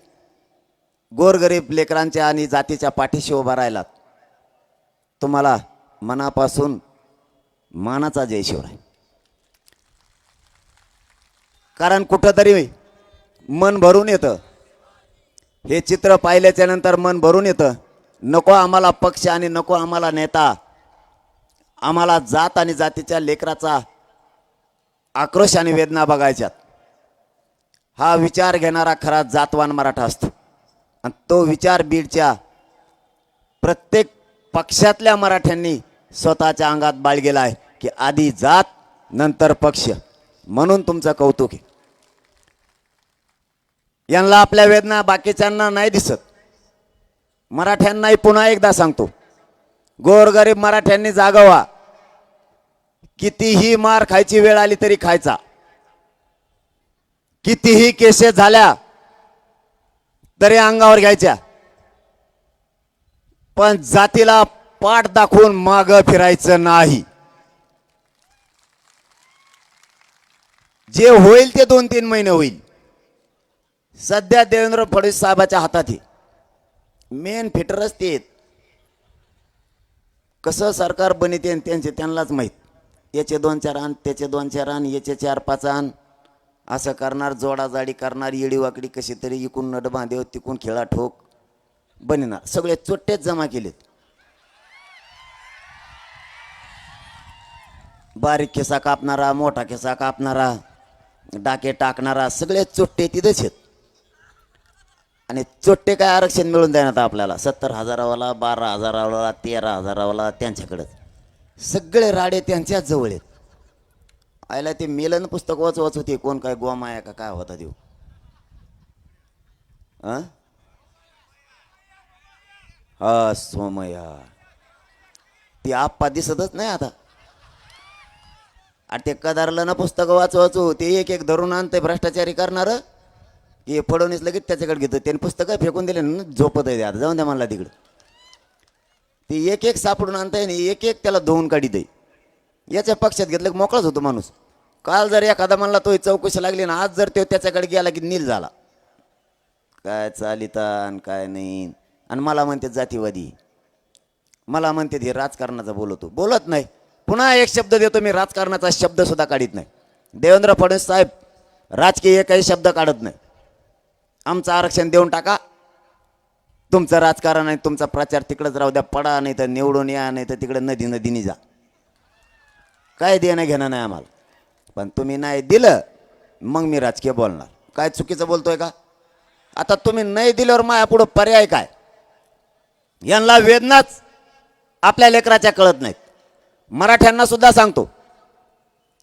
गोरगरीब लेकरांच्या आणि जातीच्या पाठीशी उभा राहिलात. तुम्हाला मनापासून मानाचा जय शिवराय. कारण कुठंतरी मन भरून येतं. हे चित्र पाहिल्याच्या नंतर मन भरून येतं. नको आम्हाला पक्ष आणि नको आम्हाला नेता. आम्हाला जात आणि जातीच्या लेकराचा आक्रोश आणि वेदना बघायच्यात. हा विचार घेणारा खरा जातवान मराठा असतो. आणि तो विचार बीडच्या प्रत्येक पक्षातल्या मराठ्यांनी स्वतःच्या अंगात बाळगेला आहे की आधी जात नंतर पक्ष. म्हणून तुमचं कौतुक आहे. यांना आपल्या वेदना बाकीच्यांना नाही दिसत. मराठ्यांनाही पुन्हा एकदा सांगतो, गोरगरीब मराठ्यांनी जागावा. कितीही मार खायची वेळ आली तरी खायचा. कितीही केसेस झाल्या तरी अंगावर घ्यायच्या. पण जातीला पाठ दाखवून मागं फिरायचं नाही. जे होईल ते 2-3 महिने होईल. सध्या देवेंद्र फडणवीस साहेबाच्या हातात आहे. मेन फिटरच ते आहेत. कसं सरकार बनिते त्यांचे त्यांनाच माहीत. याचे 2-4 आण, त्याचे 2-4 आण, याचे 4-5 आण, असं करणार, जोडाजाडी करणार, येडीवाकडी कशी तरी इकून नट बांधेव तिकून खेळा ठोक बनिणार. सगळे चोट्टेच जमा केलेत. बारीक खिसा कापणारा, मोठा खिसा कापणारा, डाके टाकणारा, सगळे चोट्टे तिथेच आहेत. आणि चोट्टे काय आरक्षण मिळून देण्यात आपल्याला 70,000वाला, 12,000वाला, 13,000वाला त्यांच्याकडं सगळे राडे त्यांच्याच जवळ आहेत. आयला ते मेलन पुस्तक वाच होते. कोण काय गोमाया का काय होता देऊ. हा सोमया ती आप्पा दिसतच नाही आता. आणि ते कदारला ना पुस्तकं वाचू ते एक एक धरून आणतंय भ्रष्टाचारी करणार की फडवणीस लगेच त्याच्याकडे घेतो. त्याने पुस्तकं फेकून दिले ना, झोपत आहे आता. जाऊन द्या मला तिकडं. ते एक एक सापडून आणताय आणि एक एक त्याला धुवून काढीत आहे. याच्या पक्षात घेतलं की मोकळाच होतो माणूस. काल जर एखादा म्हणला तो चौकशी लागली ना, आज जर तो त्याच्याकडे गेला की नील झाला. काय चालितान काय नाही. आणि मला म्हणते जातीवादी, मला म्हणते हे राजकारणाचा बोलत नाही. पुन्हा एक शब्द देतो मी, राजकारणाचा शब्द सुद्धा काढत नाही. देवेंद्र फडणवीस साहेब राजकीय काही शब्द काढत नाही. आमचं आरक्षण देऊन टाका, तुमचं राजकारण आणि तुमचा प्रचार तिकडंच राहू द्या. पडा नाही तर निवडून या, नाही तर तिकडे नदीने जा. काय देणं घेणं नाही आम्हाला. पण तुम्ही नाही दिलं मग मी राजकीय बोलणार. काय चुकीचं बोलतोय का? आता तुम्ही नाही दिल्यावर माझ्या पुढं पर्याय काय? यांना वेदनाच आपल्या लेकराच्या कळत नाहीत. मराठ्यांना सुद्धा सांगतो,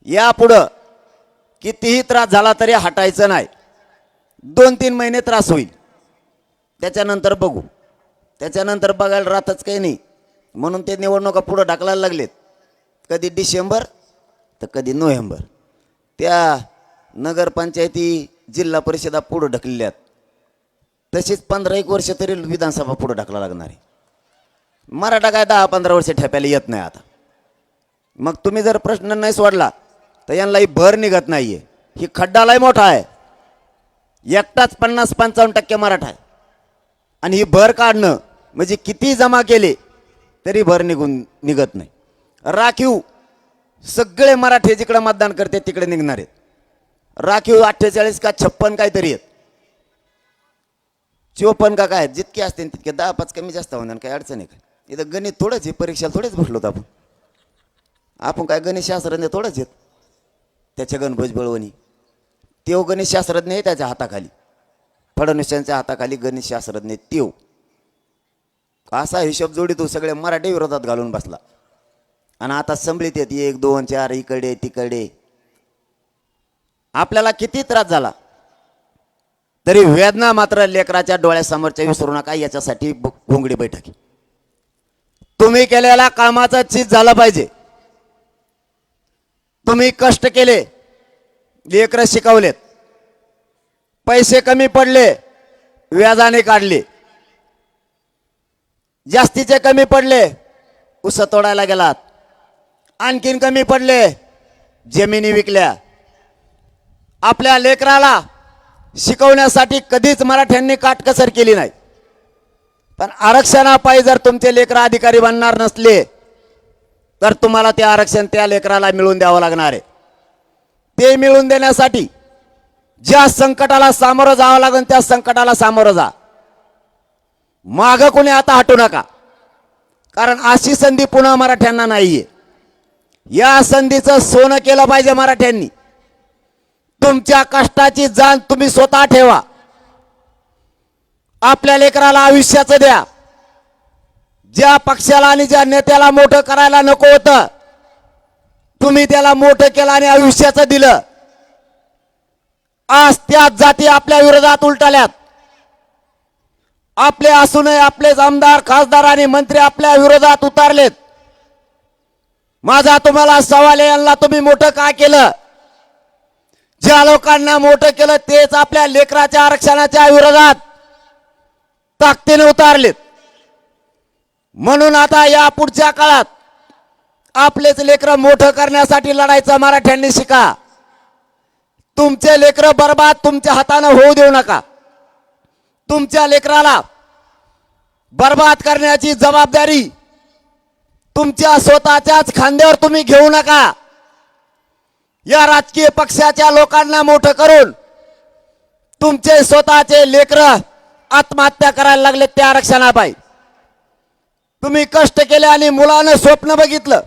यापुढं कितीही त्रास झाला तरी हटायचं नाही. 2-3 महिने त्रास होईल, त्याच्यानंतर बघू. त्याच्यानंतर बघायला राहतच काही नाही. म्हणून ते निवडणुका पुढं ढकलायला लागलेत. कधी डिसेंबर तर कधी नोव्हेंबर. त्या नगरपंचायती जिल्हा परिषदा पुढं ढकलल्यात. तशीच 15-1 वर्ष तरी विधानसभा पुढं ढकला लागणार आहे. मराठा काय 10-15 वर्ष ठेप्याला येत नाही आता. मग तुम्ही जर प्रश्न नाही सोडला तर यांनाही भर निघत नाहीये. ही खड्डालाही मोठा आहे. एकटाच 50-55% मराठा आहे. आणि ही भर काढणं म्हणजे किती जमा केले तरी भर निघत नाही. राखीव सगळे मराठी जिकडे मतदान करते तिकडे निघणार आहेत. राखीव 48 का 56 काहीतरी आहेत. 54 का काय जितके असते तितके 10-5 कमी जास्त होणार. काही अडचण आहे का? इथं गणित थोडंच आहे. परीक्षेला थोडेच बसलो आपण. आपण काय गणित शास्त्रज्ञ थोडंच आहेत. त्याच्या गणभोज बळवणी तेव गणित शास्त्रज्ञ आहे त्याच्या हाताखाली. फडणवीसांच्या हाताखाली गणित शास्त्रज्ञ तेव. असा हिशोब जोडी तो सगळे मराठी विरोधात घालून बसला. आणि आता संभळीत येत 1, 2, 4 इकडे तिकडे. आपल्याला किती त्रास झाला तरी वेदना मात्र लेकराच्या डोळ्यासमोरच्या विसरू नका. याच्यासाठी घोंगडी बैठक. तुम्ही केलेल्या कामाचं चीज झालं पाहिजे. तुम्ही कष्ट केले, लेकरं शिकवलेत, पैसे कमी पडले व्याजाने काढले, जास्तीचे कमी पडले उस तोडायला गेलात, आणखीन कमी पडले जमिनी विकल्या. आपल्या लेकराला शिकवण्यासाठी कधीच मराठ्यांनी काटकसर केली नाही. पण आरक्षणापायी जर तुमचे लेकरं अधिकारी बनणार नसले तर तुम्हाला ते आरक्षण त्या लेकराला मिळवून द्यावं लागणार आहे. ते मिळवून देण्यासाठी ज्या संकटाला सामोरं जावं लागेल त्या संकटाला सामोरं जा. मागं कोणी आता हटू नका. कारण अशी संधी पुन्हा मराठ्यांना नाहीये. या संधीचं सोनं केलं पाहिजे मराठ्यांनी. तुमच्या कष्टाची जाण तुम्ही स्वतः ठेवा. आपल्या लेकराला आयुष्याचं द्या. ज्या पक्षाला आणि ज्या नेत्याला मोठं करायला नको होतं तुम्ही त्याला मोठं केलं आणि आयुष्याचं दिलं. आज त्या जाती आपल्या विरोधात उलटल्यात. आपले असूनही आपलेच आमदार खासदार आणि मंत्री आपल्या विरोधात उतरलेत. माझा तुम्हाला सवाल आहे, यांना तुम्ही मोठं का केलं? ज्या लोकांना मोठं केलं तेच आपल्या लेकराच्या आरक्षणाच्या विरोधात ताकदीने उतरलेत. म्हणून आता या पुढच्या काळात आपलेच लेकरं मोठं करण्यासाठी लढायचं मराठ्यांनी शिका. तुमचे लेकरं बर्बाद तुमच्या हाताने होऊ देऊ नका. तुमच्या लेकराला बर्बाद करण्याची जबाबदारी तुमच्या स्वतःच्याच खांद्यावर तुम्ही घेऊ नका. या राजकीय पक्षाच्या लोकांना मोठं करून तुमचे स्वतःचे लेकरं आत्महत्या करायला लागले त्या आरक्षणापायी. तुम्ही कष्ट केले आणि मुलानं स्वप्न बघितलं,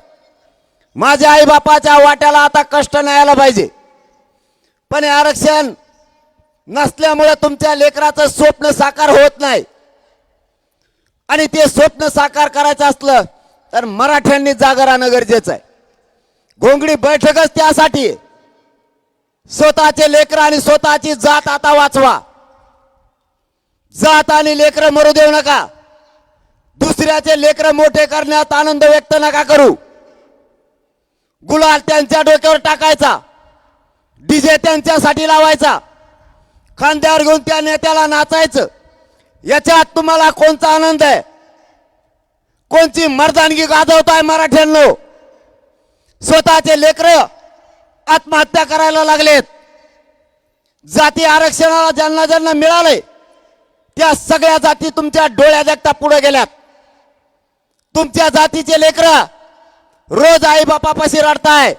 माझ्या आई बापाच्या वाट्याला आता कष्ट नाही आला पाहिजे. पण हे आरक्षण नसल्यामुळे तुमच्या लेकराचं स्वप्न साकार होत नाही. आणि ते स्वप्न साकार करायचं असलं तर मराठ्यांनी जागा राहणं गरजेचं आहे. घोंगडी बैठकच त्यासाठी आहे. स्वतःचे लेकर आणि स्वतःची जात आता वाचवा. जात आणि लेकर मरू देऊ नका. दुसऱ्याचे लेकर मोठे करण्यात आनंद व्यक्त नका करू. गुलाल त्यांच्या डोक्यावर टाकायचा, डीजे त्यांच्यासाठी लावायचा, खांद्यावर घेऊन त्या नेत्याला नाचायचं. याच्यात तुम्हाला कोणता आनंद आहे? कोणची मर्दानगी गाजवताय मराठ्यांनो? स्वतःचे लेकर आत्महत्या करायला लागलेत. जाती आरक्षणाला ज्यांना ज्यांना मिळाले त्या सगळ्या जाती तुमच्या डोळ्या देखता पुढे गेल्यात. तुमच्या जातीचे लेकर रोज आई बापापाशी रडताय,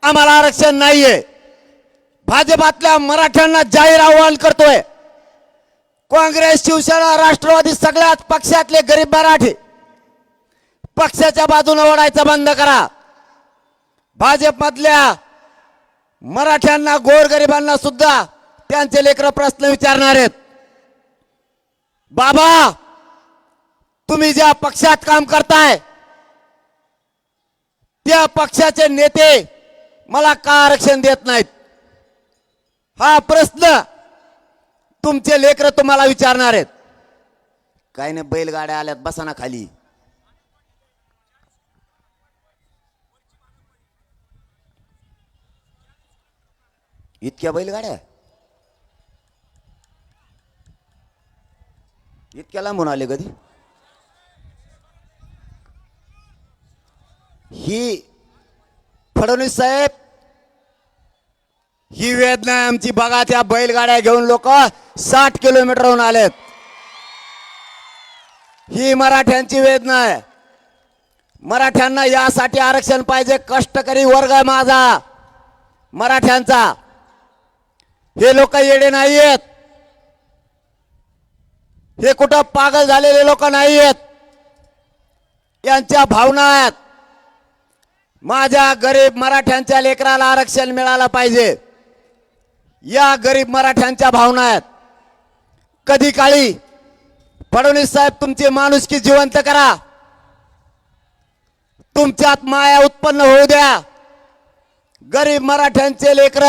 आम्हाला आरक्षण नाहीये. भाजपातल्या मराठ्यांना जाहीर आव्हान करतोय, काँग्रेस, शिवसेना, राष्ट्रवादी सगळ्याच पक्षातले गरीब मराठी पक्षाच्या बाजूने ओढायचं बंद करा. भाजपमधल्या मराठ्यांना, गोरगरिबांना सुद्धा त्यांचे लेकर प्रश्न विचारणार आहेत. बाबा, तुम्ही ज्या पक्षात काम करताय त्या पक्षाचे नेते मला का आरक्षण देत नाहीत? हा प्रश्न तुमचे लेकर तुम्हाला विचारणार आहेत. काय नाही, बैलगाड्या आल्यात, बसा ना खाली. इतक्या बैलगाड्या, इतक्या लांबून आले कधी? ही फडणवीस साहेब, ही वेदना आहे आमची. बघा, त्या बैलगाड्या घेऊन लोक 60 किलोमीटरहून आलेत. ही मराठ्यांची वेदना आहे. मराठ्यांना यासाठी आरक्षण पाहिजे. कष्टकरी वर्ग आहे माझा मराठ्यांचा. हे लोक येडे नाहीयेत, हे कुठं पागल झालेले लोक नाहीयेत. यांच्या भावना आहेत. माझ्या गरीब मराठ्यांच्या लेकराला आरक्षण मिळालं पाहिजे, या गरीब मराठ्यांच्या भावना आहेत. कधी काळी फडणवीस साहेब तुमची माणुसकी जिवंत करा. तुमच्यात माया उत्पन्न होऊ द्या. गरीब मराठ्यांचे लेकर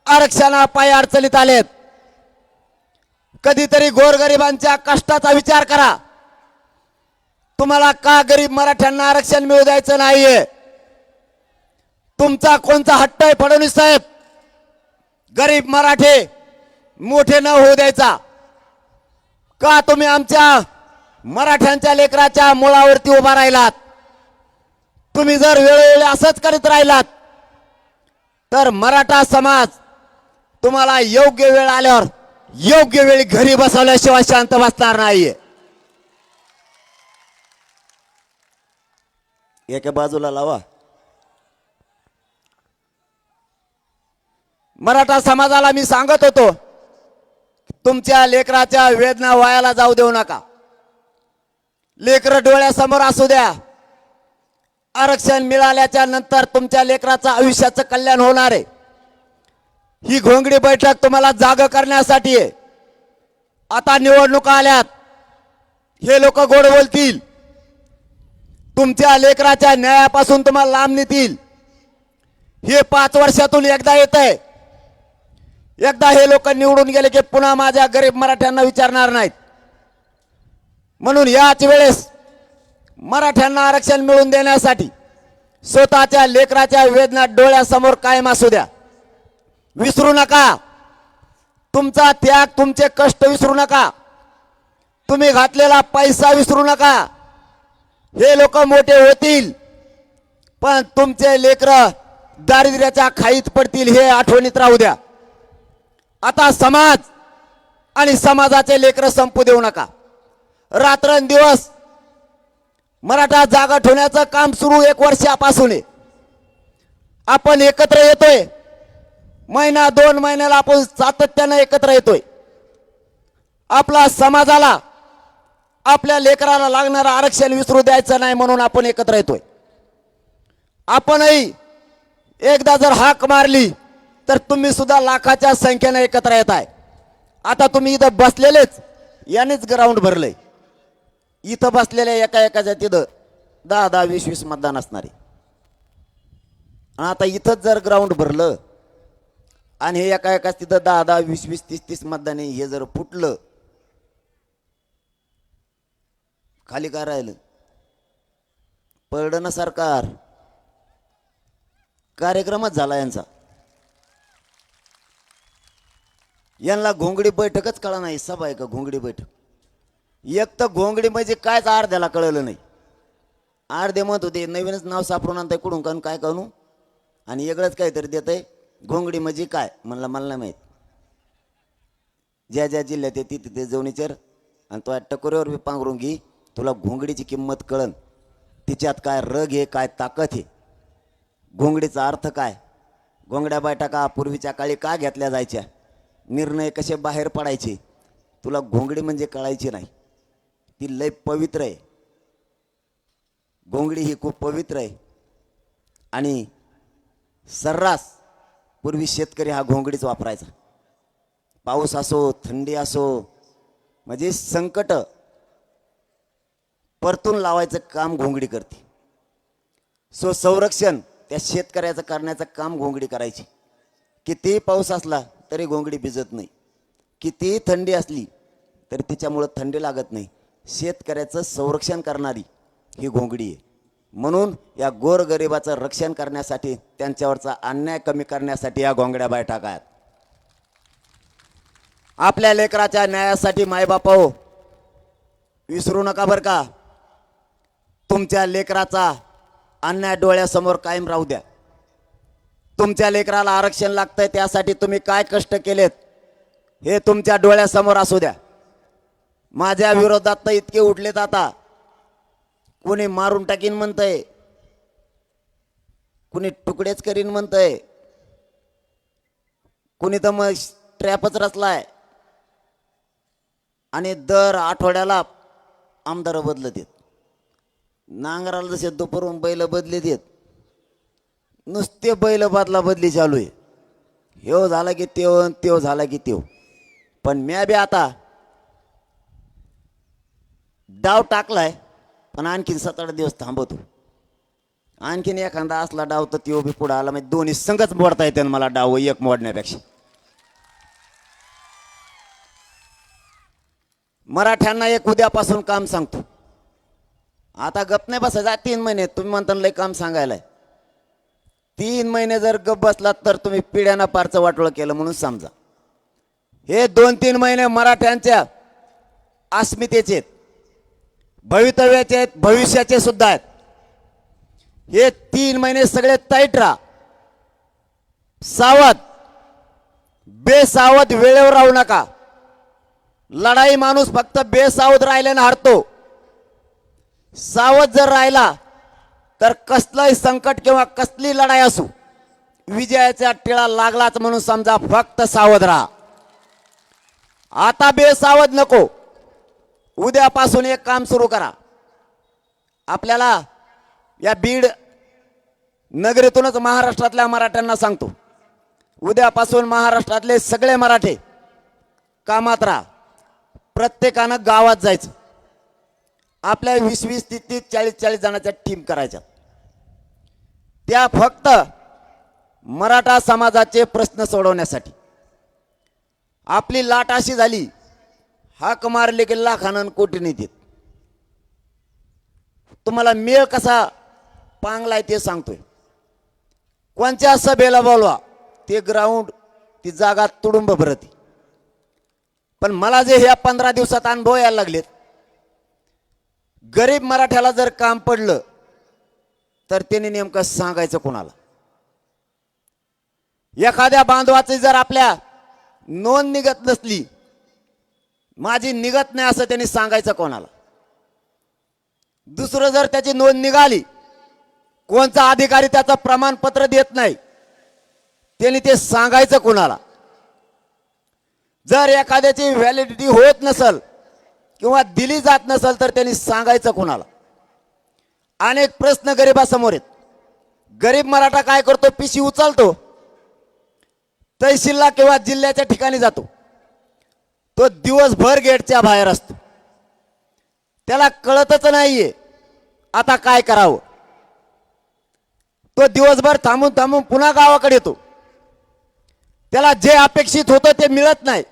आरक्षणापायी अडचणीत आलेत. कधीतरी गोरगरिबांच्या कष्टाचा विचार करा. तुम्हाला का गरीब मराठ्यांना आरक्षण मिळू द्यायचं नाहीये? तुमचा कोणता हट्ट आहे फडणवीस साहेब? गरीब मराठे मोठे न होऊ द्यायचा का? तुम्ही आमच्या मराठ्यांच्या लेकराच्या मुळावरती उभा राहिलात. तुम्ही जर वेळोवेळी असंच करीत राहिलात तर मराठा समाज तुम्हाला योग्य वेळ आल्यावर योग्य वेळी घरी बसवल्याशिवाय शांत बसणार नाहीये. एका बाजूला लावा. मराठा समाजाला मी सांगत होतो, तुमच्या लेकराच्या वेदना वायाला जाऊ देऊ नका. लेकर डोळ्यासमोर असू द्या. आरक्षण मिळाल्याच्या नंतर तुमच्या लेकराचं आयुष्याचं कल्याण होणार आहे. ही घोंगडी बैठक तुम्हाला जाग करण्यासाठी आहे. आता निवडणुका आल्यात, हे लोक गोड बोलतील, तुमच्या लेकराच्या न्यायापासून तुम्हाला लांब नेतील. हे 5 वर्षातून एकदा येत आहे. एकदा हे लोक निवडून गेले की पुन्हा माझ्या गरीब मराठ्यांना विचारणार नाहीत. म्हणून याच वेळेस मराठ्यांना आरक्षण मिळवून देण्यासाठी स्वतःच्या लेकराच्या वेदना डोळ्यासमोर कायम असू द्या. विसरू नका. तुमचा त्याग, तुमचे कष्ट विसरू नका. तुम्ही घातलेला पैसा विसरू नका. हे लोक मोठे होतील पण तुमचे लेकर दारिद्र्याच्या खाईत पडतील हे आठवणीत राहू द्या. आता समाज आणि समाजाचे लेकरं संपू देऊ नका. रात्रंदिवस मराठा जागा ठेवण्याचं काम सुरू 1 वर्षापासून आहे. आपण एकत्र येतोय. महिना 2 महिन्याला आपण सातत्यानं एकत्र येतोय. आपला समाजाला आपल्या लेकराला लागणारं आरक्षण विसरू द्यायचं नाही म्हणून आपण एकत्र येतोय. आपणही एकदा जर हाक मारली तर तुम्ही सुद्धा लाखाच्या संख्येने एकत्र येत आहे. आता तुम्ही इथं बसलेलेच यानेच ग्राउंड भरलंय. इथं बसलेल्या एका एकाच्या तिथं 10-10, 20-20 मतदान असणारे. आता इथंच जर ग्राउंड भरलं आणि हे एका एकाच तिथं 10-10, 20-20, 30-30 मतदान हे जर फुटलं, खाली काय राहिलं? पडलं ना सरकार. कार्यक्रमच झाला यांचा. यांना घोंगडी बैठकच कळा नाही. सभा आहे का घोंगडी बैठक? एक तर घोंगडी म्हणजे कायच अर्ध्याला कळलं नाही. अर्धे म्हणत होते नवीनच नाव सापडून आणताय कुठून काढून काय करू आणि वेगळंच काहीतरी देत आहे. घोंगडी म्हणजे काय म्हणलं मला नाही माहीत. ज्या ज्या जिल्ह्यात येते तिथे जाऊन विचार आणि तो टकोरीवर बी पांघरून घे. तुला घोंगडीची किंमत कळन. तिच्यात काय रग आहे, काय ताकद आहे, घोंगडीचा अर्थ काय, घोंगड्या बैठका पूर्वीच्या काळी का घेतल्या जायच्या, निर्णय कसे बाहेर पडायचे, तुला घोंगडी म्हणजे कळायची नाही. ती लय पवित्र आहे. घोंगडी ही खूप पवित्र आहे. आणि सर्रास पूर्वी शेतकरी हा घोंगडीच वापरायचा. पाऊस असो थंडी असो म्हणजे संकट परतून लावायचं काम घोंगडी करते. सो संरक्षण त्या शेतकऱ्याचं करण्याचं काम घोंगडी करायची. कितीही पाऊस असला तरी घोंगडी भिजत नाही. कितीही थंडी असली तरी तिच्यामुळं थंडी लागत नाही. शेतकऱ्याचं संरक्षण करणारी ही घोंगडी आहे. म्हणून या गोरगरिबाचं रक्षण करण्यासाठी, त्यांच्यावरचा अन्याय कमी करण्यासाठी या घोंगड्या बैठका आहेत. आपल्या लेकराच्या न्यायासाठी मायबापाओ विसरू नका बरं का. तुमच्या लेकराचा अन्याय डोळ्यासमोर कायम राहू द्या. तुमच्या लेकराला आरक्षण लागतंय त्यासाठी तुम्ही काय कष्ट केलेत हे तुमच्या डोळ्यासमोर असू द्या. माझ्या विरोधात तर इतके उठलेत आता. कोणी मारून टाकीन म्हणतंय, कुणी तुकडेच करीन म्हणतंय, कुणी तर मग ट्रॅपच रचलाय. आणि दर आठवड्याला आमदार बदलत आहेत. नांगराला जसे दुपारून बैल बदले देत, नुसते बैल बदला बदली चालू आहे. ह्यो झाला की त्यो झाला की त्यो. पण म्या बी आता डाव टाकलाय, पण आणखीन 7-8 दिवस थांबवतो. आणखीन एखादा असला डाव तर त्यो बी पुढे आला म्हणजे दोन्ही संघच मोडता येते मला डाव एक मोडण्यापेक्षा. मराठ्यांना एक उद्यापासून काम सांगतो. आता गप नाही बसायचा. 3 महिने तुम्ही म्हणता लय काम सांगायलाय. 3 महिने जर गप बसलात तर तुम्ही पिढ्यांना पारचं वाटोळं केलं म्हणून समजा. हे 2-3 महिने मराठ्यांच्या अस्मितेचे आहेत, भवितव्याचे आहेत, भविष्याचे सुद्धा आहेत. हे 3 महिने सगळे टाईट राहा. सावध, बेसावध वेळेवर राहू नका. लढाई माणूस फक्त बेसावध राहिल्याने हारतो. सावध जर राहिला तर कसलंही संकट किंवा कसली लढाई असू विजयाचा टिळा लागलाच म्हणून समजा. फक्त सावध राहा. आता बेसावध नको. उद्यापासून एक काम सुरू करा. आपल्याला या बीड नगरीतूनच महाराष्ट्रातल्या मराठ्यांना सांगतो, उद्यापासून महाराष्ट्रातले सगळे मराठे कामात राहा. प्रत्येकानं गावात जायचं. आपल्या 20-20, 30-30, 40-40 जणांच्या टीम करायच्या. त्या फक्त मराठा समाजाचे प्रश्न सोडवण्यासाठी. आपली लाट अशी झाली, हाक मारले की लाखानं कोटीने देत. तुम्हाला मेळ कसा पांगलाय ते सांगतोय. कोणत्या सभेला बोलवा ते ग्राउंड, ती जागा तुडुंब भरती. पण मला जे ह्या 15 दिवसात अनुभव यायला लागलेत, गरीब मराठ्याला जर काम पडलं तर त्याने नेमकं सांगायचं कोणाला. एखाद्या बांधवाची जर आपल्या नोंद निघत नसली, माझी निघत नाही असं त्यांनी सांगायचं कोणाला? दुसरं जर त्याची नोंद निघाली, कोणता अधिकारी त्याचं प्रमाणपत्र देत नाही, त्यांनी ते सांगायचं कोणाला? जर एखाद्याची व्हॅलिडिटी होत नसल किंवा दिली जात नसल तर त्यांनी सांगायचं कोणाला? अनेक प्रश्न गरिबासमोर आहेत. गरीब मराठा काय करतो? पिशी उचलतो, तहसीलला किंवा जिल्ह्याच्या ठिकाणी जातो. तो दिवसभर गेटच्या बाहेर असतो, त्याला कळतच नाहीये आता काय करावं. तो दिवसभर थांबून थांबून पुन्हा गावाकडे येतो. त्याला जे अपेक्षित होतं ते मिळत नाही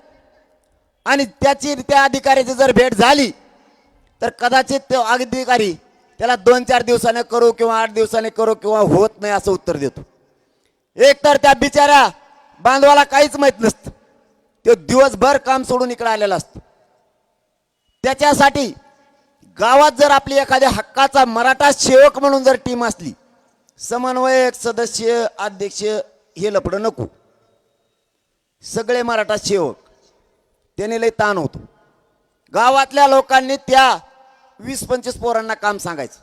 आणि त्याची त्या अधिकाऱ्याची जर भेट झाली तर कदाचित तो अधिकारी त्याला 2-4 दिवसाने करू किंवा 8 दिवसाने करू किंवा होत नाही असं उत्तर देतो. एकतर त्या बिचाऱ्या बांधवाला काहीच माहित नसतं, तो दिवसभर काम सोडून इकडे आलेला असतो. त्याच्यासाठी गावात जर आपली एखाद्या हक्काचा मराठा सेवक म्हणून जर टीम असली, समन्वयक, सदस्य, अध्यक्ष, हे लपडं नको. सगळे मराठा सेवक, त्याने लय ताण होतो. गावातल्या लोकांनी त्या 20-25 पोरांना काम सांगायचं.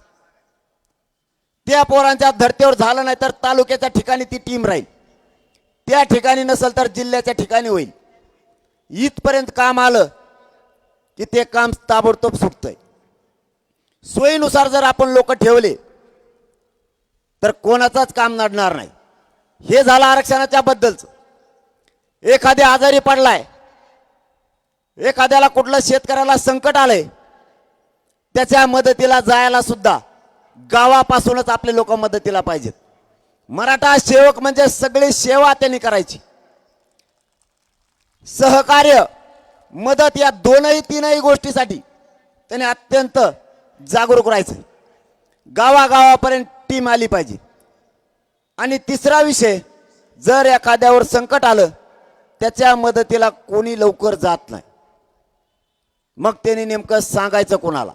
त्या पोरांच्या धर्तीवर झालं नाही तर तालुक्याच्या ठिकाणी ती टीम राहील, त्या ठिकाणी नसेल तर जिल्ह्याच्या ठिकाणी होईल. इथपर्यंत काम आलं की ते काम ताबडतोब सुटतंय. सोयीनुसार जर आपण लोक ठेवले तर कोणाचाच काम नडणार नाही. हे झालं आरक्षणाच्या बद्दलच. एखाद्या आजारी पडलाय, एखाद्याला कुठलं शेतकऱ्याला संकट आलंय, त्याच्या मदतीला जायला सुद्धा गावापासूनच आपले लोक मदतीला पाहिजेत. मराठा सेवक म्हणजे सगळी सेवा त्यांनी करायची. सहकार्य, मदत या 2-3 गोष्टीसाठी त्यांनी अत्यंत जागरूक राहायचं. गावागावापर्यंत टीम आली पाहिजे. आणि तिसरा विषय, जर एखाद्यावर संकट आलं त्याच्या मदतीला कोणी लवकर जात नाही, मग त्यांनी नेमकं सांगायचं कोणाला?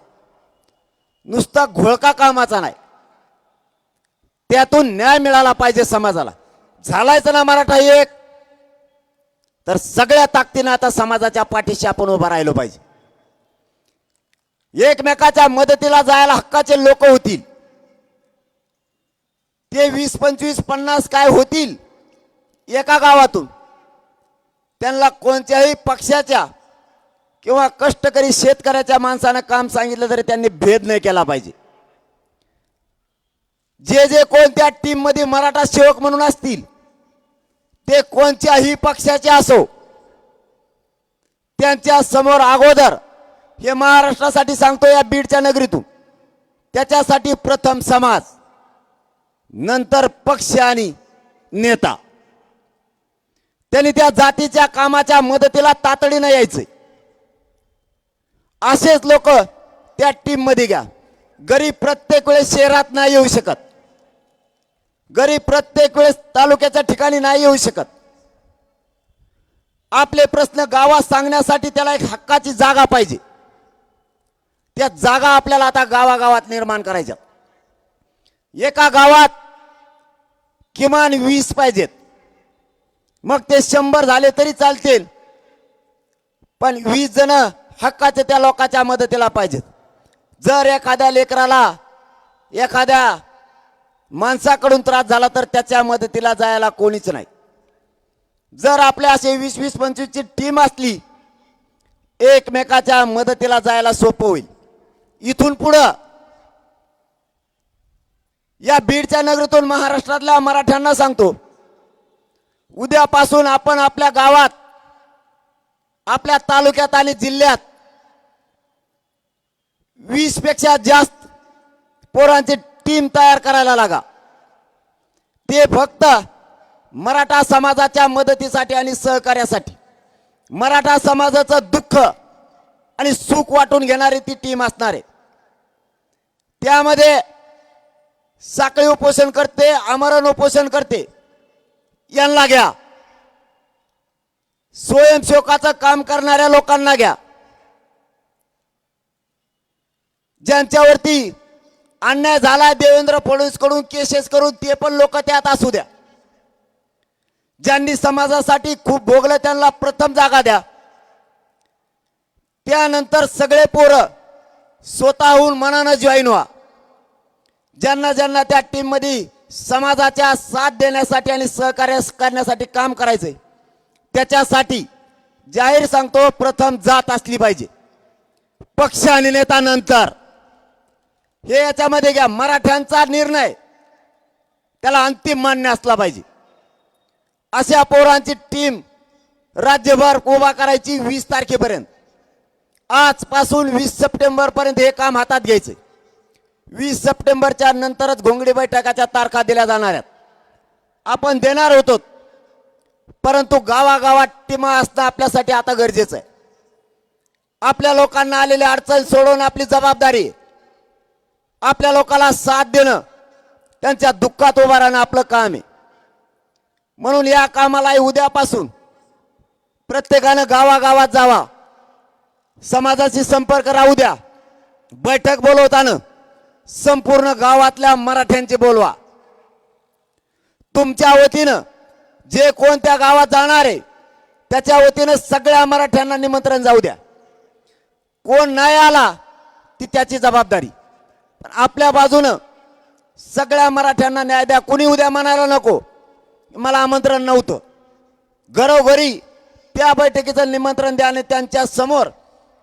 नुसता घोळका कामाचा नाही, त्यातून न्याय मिळाला पाहिजे समाजाला. झालायचं ना मराठा एक, तर सगळ्या ताकदीने आता समाजाच्या पाठीशी आपण उभा राहिलो पाहिजे. एकमेकाच्या मदतीला जायला हक्काचे लोक होतील. ते 20, 25, 50 काय होतील एका गावातून. त्यांना कोणत्याही पक्षाच्या किंवा कष्टकरी शेतकऱ्याच्या माणसानं काम सांगितलं तरी त्यांनी भेद नाही केला पाहिजे. जे जे कोणत्या टीम मध्ये मराठा सेवक म्हणून असतील ते कोणत्याही पक्षाचे असो, त्यांच्या समोर अगोदर, हे महाराष्ट्रासाठी सांगतो या बीडच्या नगरीतून, त्याच्यासाठी प्रथम समाज, नंतर पक्ष आणि नेता. त्यांनी त्या जातीच्या कामाच्या मदतीला तातडीने यायचंय. असेच लोक त्या टीम मध्ये घ्या. गरीब प्रत्येक वेळेस शहरात नाही येऊ शकत, गरीब प्रत्येक वेळेस तालुक्याच्या ठिकाणी नाही येऊ शकत. आपले प्रश्न गावात सांगण्यासाठी त्याला एक हक्काची जागा पाहिजे. त्या जागा आपल्याला आता गावागावात निर्माण करायच्या. एका गावात किमान 20 पाहिजेत, मग ते 100 झाले तरी चालतील, पण 20 जण हक्काचे त्या लोकांच्या मदतीला पाहिजेत. जर एखाद्या लेकराला एखाद्या माणसाकडून त्रास झाला तर त्याच्या मदतीला जायला कोणीच नाही. जर आपल्या असे 20-20, 25 ची टीम असली, एकमेकाच्या मदतीला जायला सोपं होईल. इथून पुढं या बीडच्या नगरीतून महाराष्ट्रातल्या मराठ्यांना सांगतो, उद्यापासून आपण आपल्या गावात, आपल्या तालुक्यात आणि जिल्ह्यात 20 पेक्षा जास्त पोरांची टीम तयार करायला लागा. ते फक्त मराठा समाजाच्या मदतीसाठी आणि सहकार्यासाठी, मराठा समाजाचं दुःख आणि सुख वाटून घेणारी ती टीम असणार आहे. त्यामध्ये साखळी उपोषण करते, आमरण उपोषण करते, यांना घ्या. स्वयंसेवकाचं काम करणाऱ्या लोकांना घ्या. ज्यांच्यावरती अन्याय झाला देवेंद्र फडणवीस कडून केसेस करून, ते पण लोक त्यात असू द्या. ज्यांनी समाजासाठी खूप भोगलं त्यांना प्रथम जागा द्या. त्यानंतर सगळे पोरं स्वतःहून मनानं जॉईन व्हा. ज्यांना ज्यांना त्या टीम मध्ये समाजाच्या साथ देण्यासाठी आणि सहकार्य करण्यासाठी काम करायचंय त्याच्यासाठी जाहीर सांगतो, प्रथम जात असली पाहिजे, पक्ष आणि नेता नंतर. हे याच्यामध्ये घ्या, मराठ्यांचा निर्णय त्याला अंतिम मान्य असला पाहिजे. अशा पोरांची टीम राज्यभर उभा करायची 20 तारखेपर्यंत. आजपासून 20 सप्टेंबर पर्यंत हे काम हातात घ्यायचं. 20 सप्टेंबरच्या नंतरच घोंगडी बैठकाच्या तारखा दिल्या जाणार आहेत. आपण देणार होतो, परंतु गावागावात टीमा असणं आपल्यासाठी आता गरजेचं आहे. आपल्या लोकांना आलेली अडचण सोडवणं आपली जबाबदारी आहे. आपल्या लोकांना साथ देणं, त्यांच्या दुःखात उभा राहणं आपलं काम आहे. म्हणून या कामाला उद्यापासून प्रत्येकानं गावागावात जावा, समाजाशी संपर्क राहू द्या. बैठक बोलवताना संपूर्ण गावातल्या मराठ्यांची बोलवा. तुमच्या वतीनं जे कोण त्या गावात जाणार आहे त्याच्या वतीनं सगळ्या मराठ्यांना निमंत्रण जाऊ द्या. कोण नाही आला ती त्याची जबाबदारी, पण आपल्या बाजूनं सगळ्या मराठ्यांना न्याय द्या. कुणी उद्या म्हणायला नको मला आमंत्रण नव्हतं. घरोघरी त्या बैठकीचं निमंत्रण द्या आणि त्यांच्या समोर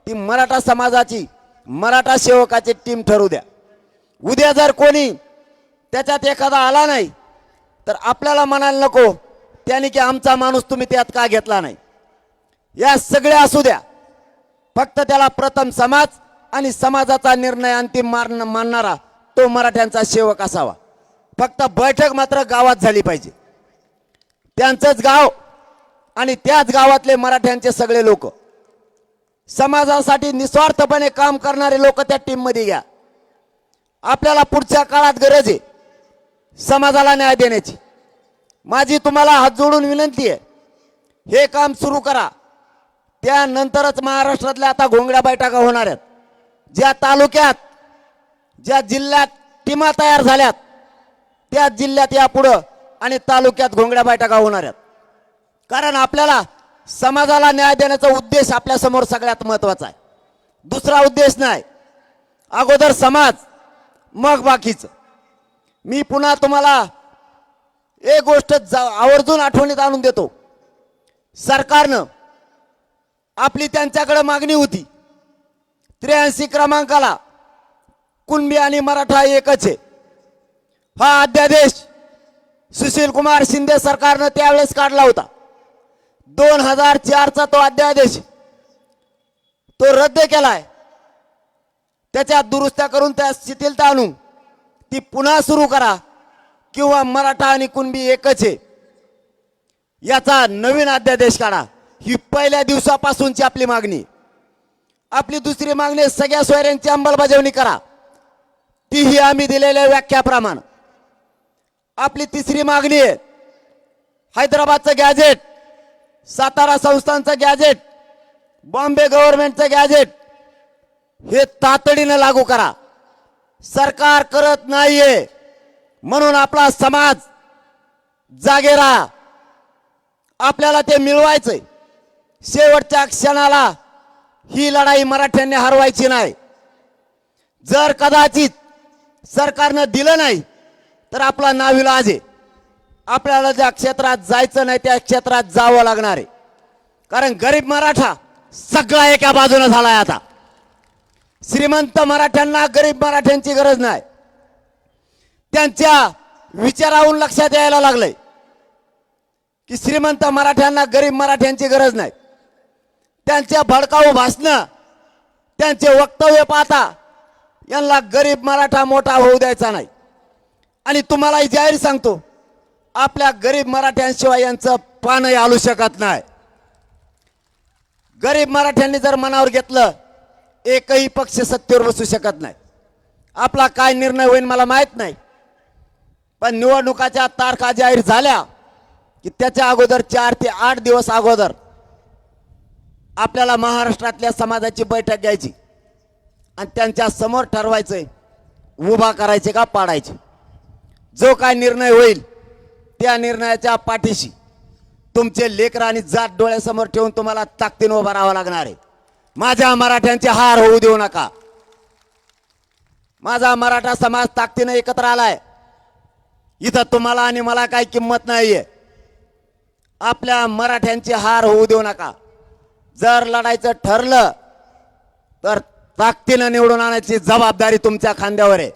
ती मराठा समाजाची, मराठा सेवकाची टीम ठरवू द्या. उद्या जर कोणी त्याच्यात एखादा आला नाही तर आपल्याला म्हणायला नको त्याने की आमचा माणूस तुम्ही त्यात का घेतला नाही. या सगळ्या असू द्या, फक्त त्याला प्रथम समाज आणि समाजाचा निर्णय अंतिम मानणारा तो मराठ्यांचा सेवक असावा. फक्त बैठक मात्र गावात झाली पाहिजे. त्यांचंच गाव आणि त्याच गावातले मराठ्यांचे सगळे लोक, समाजासाठी निस्वार्थपणे काम करणारे लोक त्या टीम मध्ये घ्या. आपल्याला पुढच्या काळात गरज आहे समाजाला न्याय देण्याची. माझी तुम्हाला हात जोडून विनंती आहे, हे काम सुरू करा. त्यानंतरच महाराष्ट्रातल्या आता घोंगड्या बैठका होणार आहेत. ज्या तालुक्यात, ज्या जिल्ह्यात टीमा तयार झाल्यात त्या जिल्ह्यात यापुढं आणि तालुक्यात घोंगड्या बैठका होणार आहेत. कारण आपल्याला समाजाला न्याय देण्याचा उद्देश आपल्या समोर सगळ्यात महत्वाचा आहे. दुसरा उद्देश नाही. अगोदर समाज, मग बाकीचं. मी पुन्हा तुम्हाला एक गोष्ट आवर्जून आठवणीत आणून देतो. सरकारनं आपली त्यांच्याकडे मागणी होती 83 क्रमांकाला कुणबी आणि मराठा एकच आहे. हा अध्यादेश सुशील कुमार शिंदे सरकारनं त्यावेळेस काढला होता. 2004चा तो अध्यादेश तो रद्द केलाय. त्याच्यात दुरुस्त्या करून त्या शिथिलता आणून ती पुन्हा सुरू करा, किंवा मराठा आणि कुणबी एकच आहे याचा नवीन अध्यादेश काढा. ही पहिल्या दिवसापासूनची आपली मागणी. आपली दुसरी मागणी, सगळ्या सोयऱ्यांची अंमलबजावणी करा, तीही आम्ही दिलेल्या व्याख्याप्रमाणे. आपली तिसरी मागणी आहे, हैदराबादचं गॅजेट, सातारा संस्थांचं गॅजेट, बॉम्बे गव्हर्नमेंटचं गॅजेट हे तातडीनं लागू करा. सरकार करत नाहीये म्हणून आपला समाज जागे राहा. आपल्याला ते मिळवायचंय. शेवटच्या क्षणाला ही लढाई मराठ्यांनी हरवायची नाही. जर कदाचित सरकारनं दिलं नाही तर आपला नाविलाज आहे. आपल्याला ज्या क्षेत्रात जायचं नाही त्या क्षेत्रात जावं लागणार आहे. कारण गरीब मराठा सगळा एका बाजूने झालाय. आता श्रीमंत मराठ्यांना गरीब मराठ्यांची गरज नाही. त्यांच्या विचारावरून लक्षात यायला लागलंय की श्रीमंत मराठ्यांना गरीब मराठ्यांची गरज नाही. त्यांच्या भडकाऊ भाषणं, त्यांचे वक्तव्य पाहता यांना गरीब मराठा मोठा होऊ द्यायचा नाही. आणि तुम्हालाही जाहीर सांगतो, आपल्या गरीब मराठ्यांशिवाय यांचं पानही आलू शकत नाही. गरीब मराठ्यांनी जर मनावर घेतलं, एकही पक्ष सत्तेवर बसू शकत नाही. आपला काय निर्णय होईल मला माहित नाही, पण निवडणुकाच्या तारखा जाहीर झाल्या की त्याच्या अगोदर 4 ते 8 दिवस अगोदर आपल्याला महाराष्ट्रातल्या समाजाची बैठक घ्यायची आणि त्यांच्या समोर ठरवायचंय उभा करायचे का पाडायचे. जो काय निर्णय होईल त्या निर्णयाच्या पाठीशी तुमचे लेकर आणि जात डोळ्यासमोर ठेवून तुम्हाला ताकदीने उभा राहावं लागणार आहे. माझ्या मराठ्यांचे हार होऊ देऊ नका. माझा मराठा समाज ताकदीने एकत्र आलाय. इथं तुम्हाला आणि मला काही किंमत नाहीये. आपल्या मराठ्यांची हार होऊ देऊ नका. जर लढायचं ठरलं तर ताकदीनं निवडून आणायची जबाबदारी तुमच्या खांद्यावर आहे.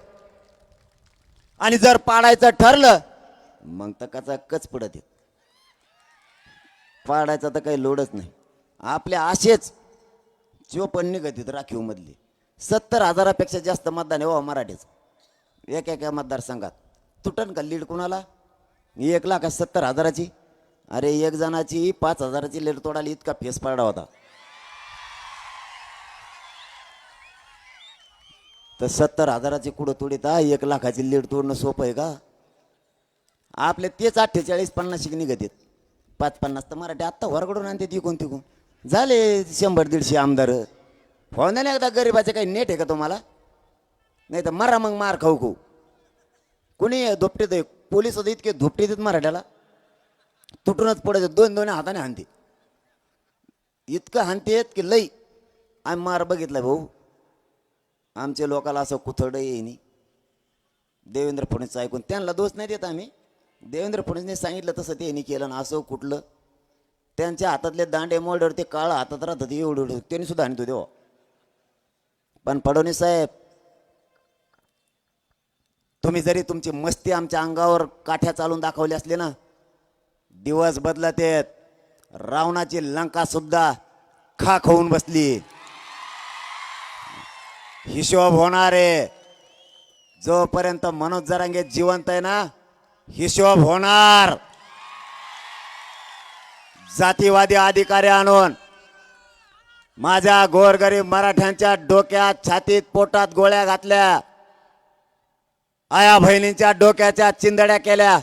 आणि जर पाडायचं ठरलं मग तर कचा कच पडत येत. पाडायचा तर काही लोडच नाही. आपल्या आशेच 54 निघत राखीव मधली 70,000पेक्षा जास्त मतदान आहे हो मराठीचं एका मतदारसंघात. तुटन का लीड कुणाला? 1,70,000ची. अरे एक जणाची 5,000ची लीड तोडाली इतका फेस पडला होता. तर 70,000ची कुठं तोडीता 1,00,000ची लीड तोडणं सोपं आहे का? आपले तेच 48-50 निघत आहेत. 5-50 तर मराठी आत्ता वरकडून आणते तिकून तिकून झाले 100-150 आमदार. हो ना एकदा गरीबाचे काही नेट आहे का तुम्हाला? नाही तर मारा मग मार खाऊ खाऊ. कुणी धोपटीत आहे पोलीस होते इतके धोपटीत आहेत मराठ्याला तुटूनच पडत. 2-2 हाताने हाणते. इतकं हाणतेत की लई. आम्ही मार बघितला भाऊ. आमच्या लोकाला असं कुथड येईनी. देवेंद्र फडणवीस ऐकून त्यांना दोष नाही देत आम्ही. देवेंद्र फडणवीसने सांगितलं तसं त्यांनी केलं ना. असं कुठलं त्यांच्या हातातले दांडे मोल्डर ते काळ हातात राहतात एवढं त्यांनी सुद्धा आणतो देवा. पण फडणवीस साहेब तुम्ही जरी तुमची मस्ती आमच्या अंगावर काठ्या चालून दाखवली असले ना दिवस बदलत आहेत. रावणाची लंका सुद्धा खाक होऊन बसली. हिशोब होणार आहे. जोपर्यंत मनोज जरांगे जिवंत आहे ना हिशोब होणार. जातीवादी अधिकारी आणून माझ्या गोरगरीब मराठ्यांच्या डोक्यात छातीत पोटात गोळ्या घातल्या. आया बहिणींच्या डोक्याच्या चिंदड्या केल्या.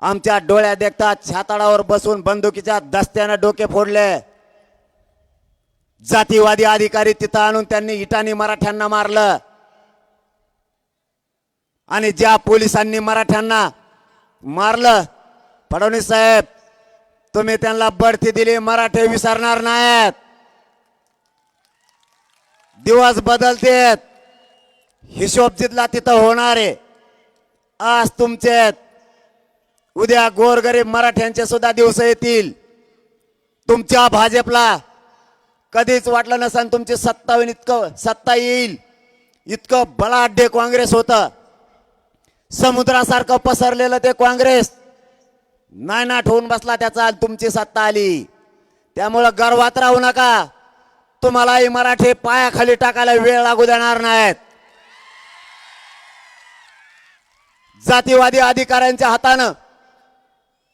आमच्या डोळ्या देखता छाताडावर बसून बंदुकीच्या दस्त्यानं डोके फोडले. जातीवादी अधिकारी तिथं आणून त्यांनी इटानी मराठ्यांना मारलं. आणि ज्या पोलिसांनी मराठ्यांना मारलं फडणवीस साहेब तुम्ही त्यांना बढती दिली. मराठे विसरणार नाहीत. दिवस बदलतेत. हिशोब जिथला तिथं होणार आहे. आज तुमचे उद्या गोरगरीब मराठ्यांचे सुद्धा दिवस येतील. तुमच्या भाजपला कधीच वाटलं नसेल तुमची सत्ता येईल. इतकं बलाढ्य काँग्रेस होतं. समुद्रासारखं पसरलेलं ते काँग्रेस नायनाट होऊन बसला त्याचा. तुमची सत्ता आली. त्यामुळं गर्वात राहू नका. तुम्हालाही मराठी पायाखाली टाकायला वेळ लागू देणार नाहीत. जातीवादी अधिकाऱ्यांच्या हातानं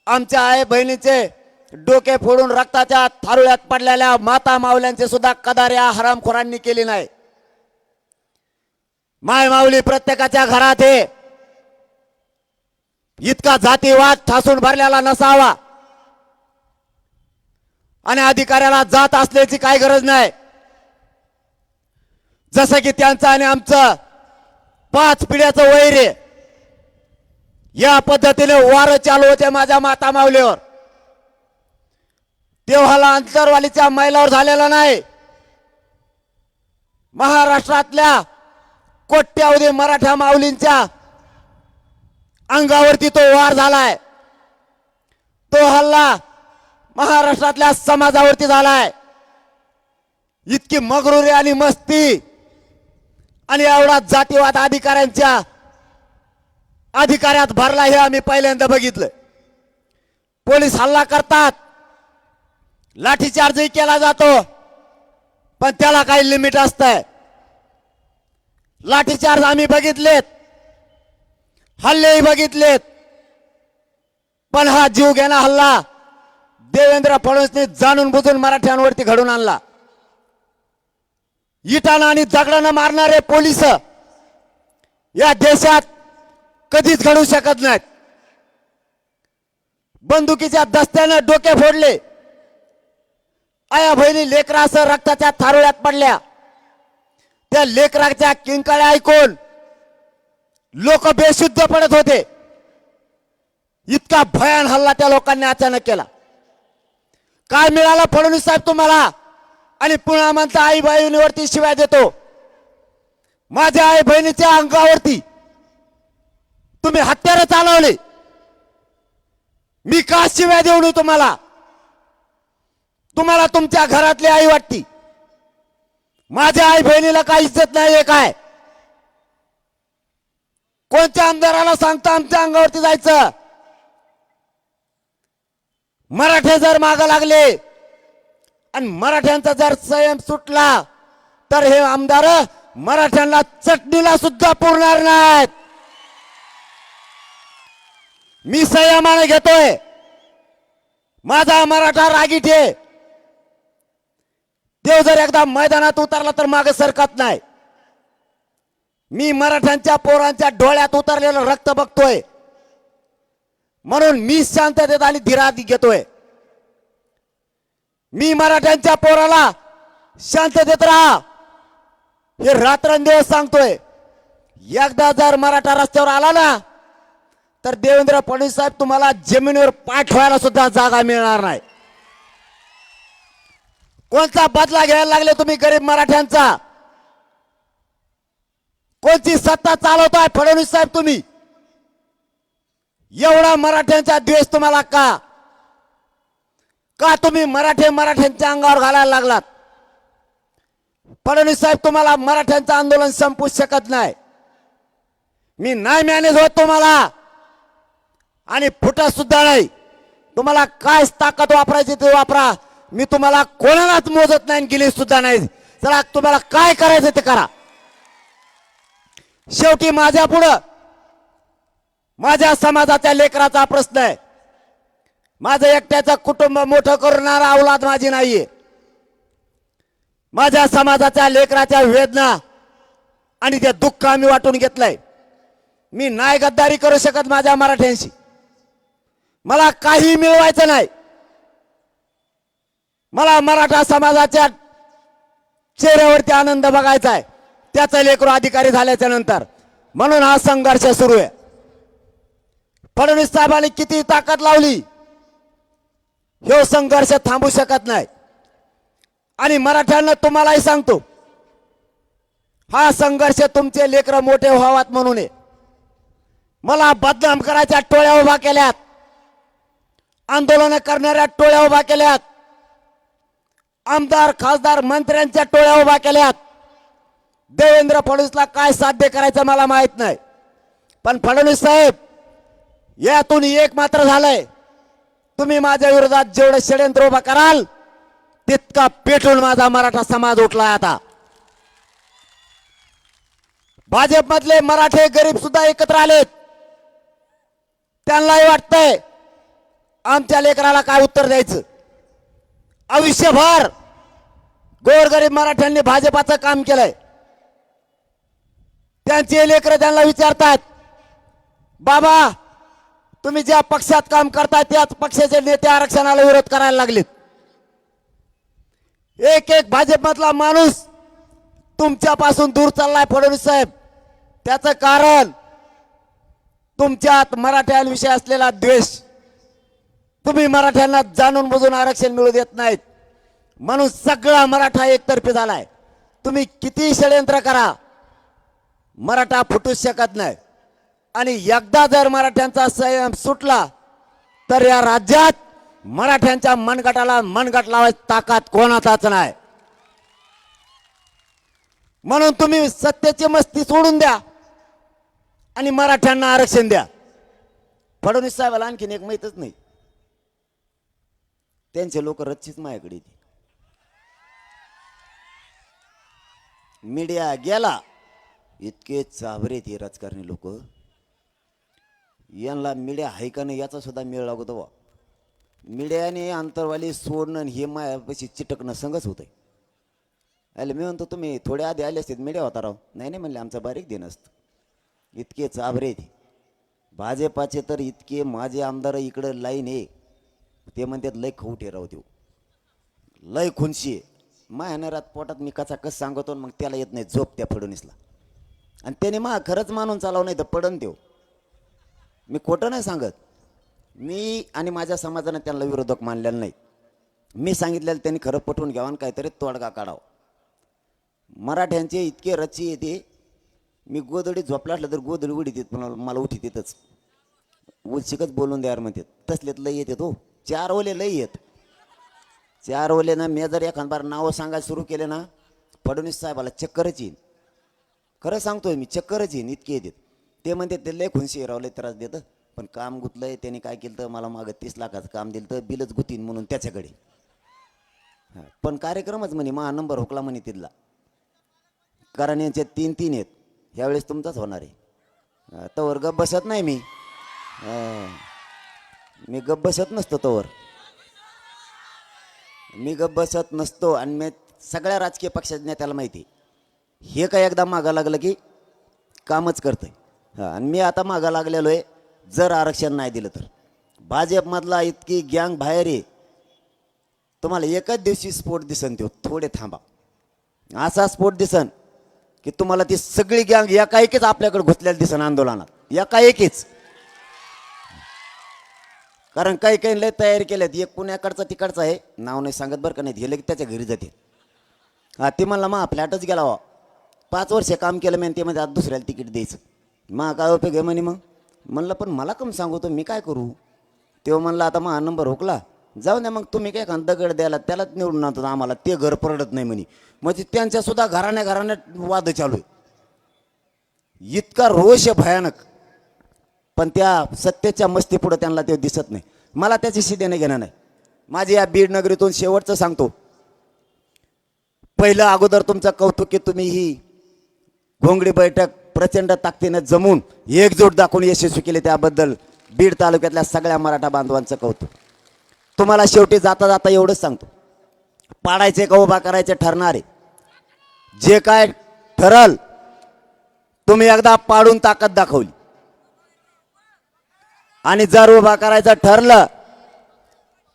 आमच्या आई बहिणीचे डोके फोडून रक्ताच्या थारुळ्यात पडलेल्या माता माऊल्यांचे सुद्धा कदार या हरामखोरांनी केली नाही. माय माऊली प्रत्येकाच्या घरात आहे. इतका जातीवाद ठासून भरलेला नसावा. आणि अधिकाऱ्याला जात असल्याची काही गरज नाही. जसं की त्यांचं आणि आमचं 5 पिढ्याचं वैर आहे. या पद्धतीने वार चालू होते माझ्या माता माऊलीवर. तेव्हाला अंतरवालीच्या महिलावर झालेला नाही. महाराष्ट्रातल्या कोट्यावधी मराठा माऊलींच्या अंगावरती तो वार झालाय. तो हल्ला महाराष्ट्रातल्या समाजावरती झालाय. इतकी मगरुरी आणि मस्ती आणि एवढा जातीवाद अधिकाऱ्यांच्या अधिकाऱ्यात भरला हे आम्ही पहिल्यांदा बघितलं. पोलीस हल्ला करतात. लाठीचार्जही केला जातो. पण त्याला काही लिमिट असतंय. लाठीचार्ज आम्ही बघितलेत. हल्लेही बघितलेत. पण हा जीव घेणा हल्ला देवेंद्र फडणवीसने जाणून बुजून मराठ्यांवरती घडून आणला. इटानं आणि दगडानं मारणारे पोलिस या देशात कधीच घडू शकत नाहीत. बंदुकीच्या दस्त्यानं डोके फोडले. आया बहिणी लेकरासह रक्ताच्या थारोळ्यात पडल्या. त्या लेकराच्या किंकाळ्या ऐकून लोक बेशुद्ध पडत होते. इतका भयान हल्ला त्या लोकांनी अचानक केला. काय मिळालं फडणवीस साहेब तुम्हाला? आणि पुन्हा म्हणता आई बहिणीवरती शिवाय देतो. माझ्या आई बहिणीच्या अंगावरती तुम्ही हत्यारं चालवले. मी का शिवाय देऊ नये तुम्हाला? तुम्हाला तुमच्या घरातली आई वाटती. माझ्या आई बहिणीला काही इज्जत नाहीये काय? कोणत्या आमदाराला सांगता आमच्या अंगावरती जायचं? मराठे जर माग लागले आणि मराठ्यांचा जर संयम सुटला तर हे आमदार मराठ्यांना चटणीला सुद्धा पुरणार नाहीत. मी संयमाने घेतोय. माझा मराठा रागीट आहे. देव जर एकदा मैदानात उतरला तर मागे सरकत नाही. मी मराठ्यांच्या पोरांच्या डोळ्यात उतरलेलं रक्त बघतोय म्हणून मी शांततेत आणि धीरात घेतोय. मी मराठ्यांच्या पोराला शांततेत राहा हे रात्रंदिवस सांगतोय. एकदा जर मराठा रस्त्यावर आला ना तर देवेंद्र फडणवीस साहेब तुम्हाला जमिनीवर पाय ठेवायला सुद्धा जागा मिळणार नाही. कोणता बदला घ्यायला लागले तुम्ही गरीब मराठ्यांचा? कोणती सत्ता चालवताय फडणवीस साहेब तुम्ही? एवढा मराठ्यांचा द्वेष तुम्हाला का? का तुम्ही मराठ्यांच्या अंगावर घालायला लागलात? फडणवीस साहेब तुम्हाला मराठ्यांचं आंदोलन संपू शकत नाही. मी नाही मॅनेज होत तुम्हाला आणि फुटत सुद्धा नाही. तुम्हाला काय ताकद वापरायची ते वापरा. मी तुम्हाला कोणालाच मोजत नाही, गेली सुद्धा नाही. चला तुम्हाला काय करायचं ते करा. शेवटी माझ्या पुढं माझ्या समाजाच्या लेकराचा प्रश्न आहे. माझं एकट्याचं कुटुंब मोठं करणारा औलाद माझी नाहीये. माझ्या समाजाच्या लेकराच्या वेदना आणि ते दुःख आम्ही वाटून घेतलंय. मी नाही गद्दारी करू शकत माझ्या मराठ्यांशी. मला काही मिळवायचं नाही. मला मराठा समाजाच्या चेहऱ्यावरती आनंद बघायचा आहे, त्याचं लेकरू अधिकारी झाल्याच्या नंतर. म्हणून हा संघर्ष सुरू आहे. फडणवीस साहेबांनी किती ताकद लावली, हे संघर्ष थांबू शकत नाही. आणि मराठ्यांना तुम्हालाही सांगतो, हा संघर्ष तुमचे लेकरं मोठे व्हावात म्हणून आहे. मला बदनाम करायच्या टोळ्या उभा केल्यात, आंदोलन करणाऱ्या टोळ्या उभा केल्यात, आमदार खासदार मंत्र्यांच्या टोळ्या उभा केल्यात. देवेंद्र फडणवीसला काय साध्य करायचं मला माहित नाही. पण फडणवीस साहेब, यातून एक मात्र झालंय, तुम्ही माझ्या विरोधात जेवढं षडयंत्र उभा कराल तितका पेटून माझा मराठा समाज उठलाय. आता भाजपमधले मराठे गरीब सुद्धा एकत्र आलेत. त्यांनाही वाटतंय आमच्या लेकराला काय उत्तर द्यायचं. आयुष्यभर गोरगरीब मराठ्यांनी भाजपाचं काम केलंय. त्यांचे लेकरं त्यांना विचारतात, बाबा तुम्ही ज्या पक्षात काम करताय त्याच पक्षाचे नेते आरक्षणाला विरोध करायला लागलेत. एक एक भाजपमधला माणूस तुमच्यापासून दूर चाललाय फडणवीस साहेब. त्याचं कारण तुमच्यात मराठ्यांविषयी असलेला द्वेष. तुम्ही मराठ्यांना जाणून बुजून आरक्षण मिळू देत नाहीत म्हणून सगळा मराठा एकतर्फी झालाय. तुम्ही किती षडयंत्र करा, मराठा फुटूच शकत नाही. आणि एकदा जर मराठ्यांचा संयम सुटला तर या राज्यात मराठ्यांच्या मनगटाला मनगट लावायची ताकद कोणाचाच नाही. म्हणून तुम्ही सत्तेची मस्ती सोडून द्या आणि मराठ्यांना आरक्षण द्या. फडणवीस साहेबाला आणखीन एक माहीतच नाही, त्यांचे लोक रच्चीच माझ्याकडे येते. मीडिया गेला, इतके चाभरे ते राजकारणी लोक, यांना मीडिया आहे का नाही याचा सुद्धा मेळ लागतो. मीडियाने अंतरवाली सोडणं हे मायापाशी चिटकणं संगच होतंय. अरे मी म्हणतो तुम्ही थोडे आधी आले असते मीडिया होता राव. नाही नाही म्हणले आमचं बारीक दिन असतं. इतके चाभरे ते भाजपाचे तर इतके माझे आमदार इकडं लाईन आहे, ते म्हणतात लय खवटे राव, देऊ लय खुनशी आहे. मायानरात पोटात मी कसा कस सांगतो, मग त्याला येत नाही झोप त्या फडणवीसला. आणि त्याने खरंच मानून चालाव, नाही तर पडन देऊ. मी खोटं नाही सांगत. मी आणि माझ्या समाजाने त्यांना विरोधक मानलेलं नाही. मी सांगितलेलं त्यांनी खरं पटवून घ्यावं आणि काहीतरी तोडगा काढावा. मराठ्यांचे इतके रच्ची येते, मी गोदडी झोपला असलं तर गोदडी उडीत येत, मला उठीत येतच. उलशिकच बोलून द्यार म्हणतात, तसलेत लई येते तो. 4 ओले लई येत. 4 ओले ना, मी जर एखाद बार नावं सांगायला सुरू केले ना, फडणवीस साहेबाला चक्करच येईन. खरं सांगतोय मी, चक्करच येईन इतके येतात. ते म्हणते ते लय खुनशी राव, लय त्रास देतं, पण काम गुतलंय. त्याने काय केलं तर मला मागं 30 लाखाचं काम दिलं तर बिलच गुतीन म्हणून त्याच्याकडे. पण कार्यक्रमच म्हणे मा नंबर हुकला म्हणे तिथला. कारण यांचे 3-3 आहेत. ह्यावेळेस तुमचाच होणार आहे. तवर गप बसत नाही मी. मी गप बसत नसतो तवर. मी गप बसत नसतो. आणि मी सगळ्या राजकीय पक्षाच्या नेत्याला माहिती हे काय एकदा मागा लागलं की कामच करतंय. आणि मी आता मागा लागलेलो आहे. जर आरक्षण नाही दिलं तर भाजपमधला इतकी गँग बाहेर आहे. तुम्हाला एकच दिवशी स्फोट दिसन. तो थोडे थांबा, असा स्फोट दिसन की तुम्हाला ती सगळी गँग एकाएकीच आपल्याकडे घुसलेली दिसन आंदोलनात. एकाएकीच. कारण काही काही लय तयारी केल्यात. एक पुण्याकडचा तिकडचा आहे, नाव नाही सांगत बरं का, नाही गेलं की त्याच्या घरी जाते. ती म्हणला मग फ्लॅटच गेला वा, 5 वर्ष काम केलं मी, ते मध्ये आज दुसऱ्याला तिकीट द्यायचं. मग काय उपयोग आहे म्हणे. मग म्हणलं पण मला कम सांगतो, मी काय करू. तेव्हा म्हणलं आता मग नंबर हुकला, जाऊ द्या मग तुम्ही काय खान दगड द्यायला त्यालाच निवडून आणतो, आम्हाला ते घर परवडत नाही म्हणे. म्हणजे त्यांच्या सुद्धा घराण्यात वाद चालू आहे. इतका रोष आहे भयानक. पण त्या सत्तेच्या मस्तीपुढं त्यांना ते दिसत नाही. मला त्याच्याशी देणं घेणं नाही. माझी या बीड नगरीतून शेवटचं सांगतो. पहिलं अगोदर तुमचं कौतुक की तुम्ही ही घोंगडी बैठक प्रचंड ताकदीने जमून एकजूट दाखवून यशस्वी केले, त्याबद्दल बीड तालुक्यातल्या सगळ्या मराठा बांधवांचं कौतुक. तुम्हाला शेवटी जाता जाता एवढंच सांगतो, पाडायचे का उभा करायचे ठरणारे जे काय ठरल, तुम्ही एकदा पाडून ताकद दाखवली. आणि जर उभा करायचं ठरलं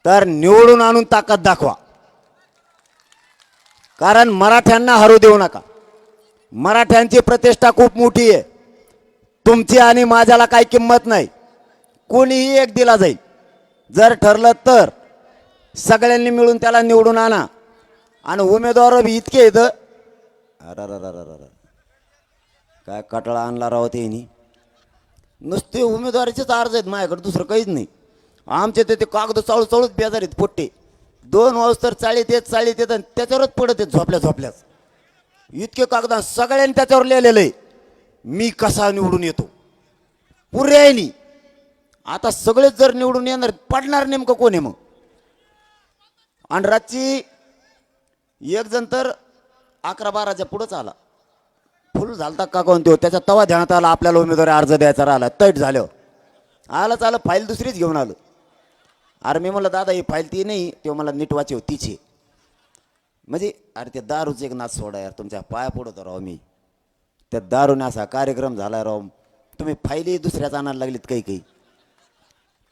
तर निवडून आणून ताकद दाखवा. कारण मराठ्यांना हरू देऊ नका. मराठ्यांची प्रतिष्ठा खूप मोठी आहे. तुमची आणि माझ्याला काही किंमत नाही. कोणीही एक दिला जाईल. जर ठरलं तर सगळ्यांनी मिळून त्याला निवडून आणा. आणि उमेदवार इतके येतं, काय कटाळा आणला राव त्यांनी. नुसते उमेदवारीचेच अर्ज आहेत माझ्याकडे, दुसरं काहीच नाही. आमचे ते कागद चाळूच बेजार आहेत पोट्टे. 2 वाजता चाळीत येत आणि त्याच्यावरच पडत येत झोपल्याच. इतके कागद सगळ्यांनी त्याच्यावर लिहिलेलं आहे, मी कसा निवडून येतो. पुऱ्यानी आता सगळेच जर निवडून येणार, पडणार नेमकं कोण आहे मग. आणि रातची एक जण तर 11-12च्या पुढंच आला. फुल झालता का कोणतो, त्याच्या तवा ध्यानात आला आपल्याला उमेदवारी अर्ज द्यायचा राहिला. तैट झाल्यावर आलं फाईल दुसरीच घेऊन आलं. अरे मी म्हणलं दादा ही फाईल ती नाही, तेव्हा मला नीट वाचव तिची. म्हणजे अरे ते दारूच एक नाच सोडा यार, तुमच्या पाया पडतो राव मी. त्या दारूने असा कार्यक्रम झाला राव. तुम्ही फाईली दुसऱ्याच आणायला लागलीत काही.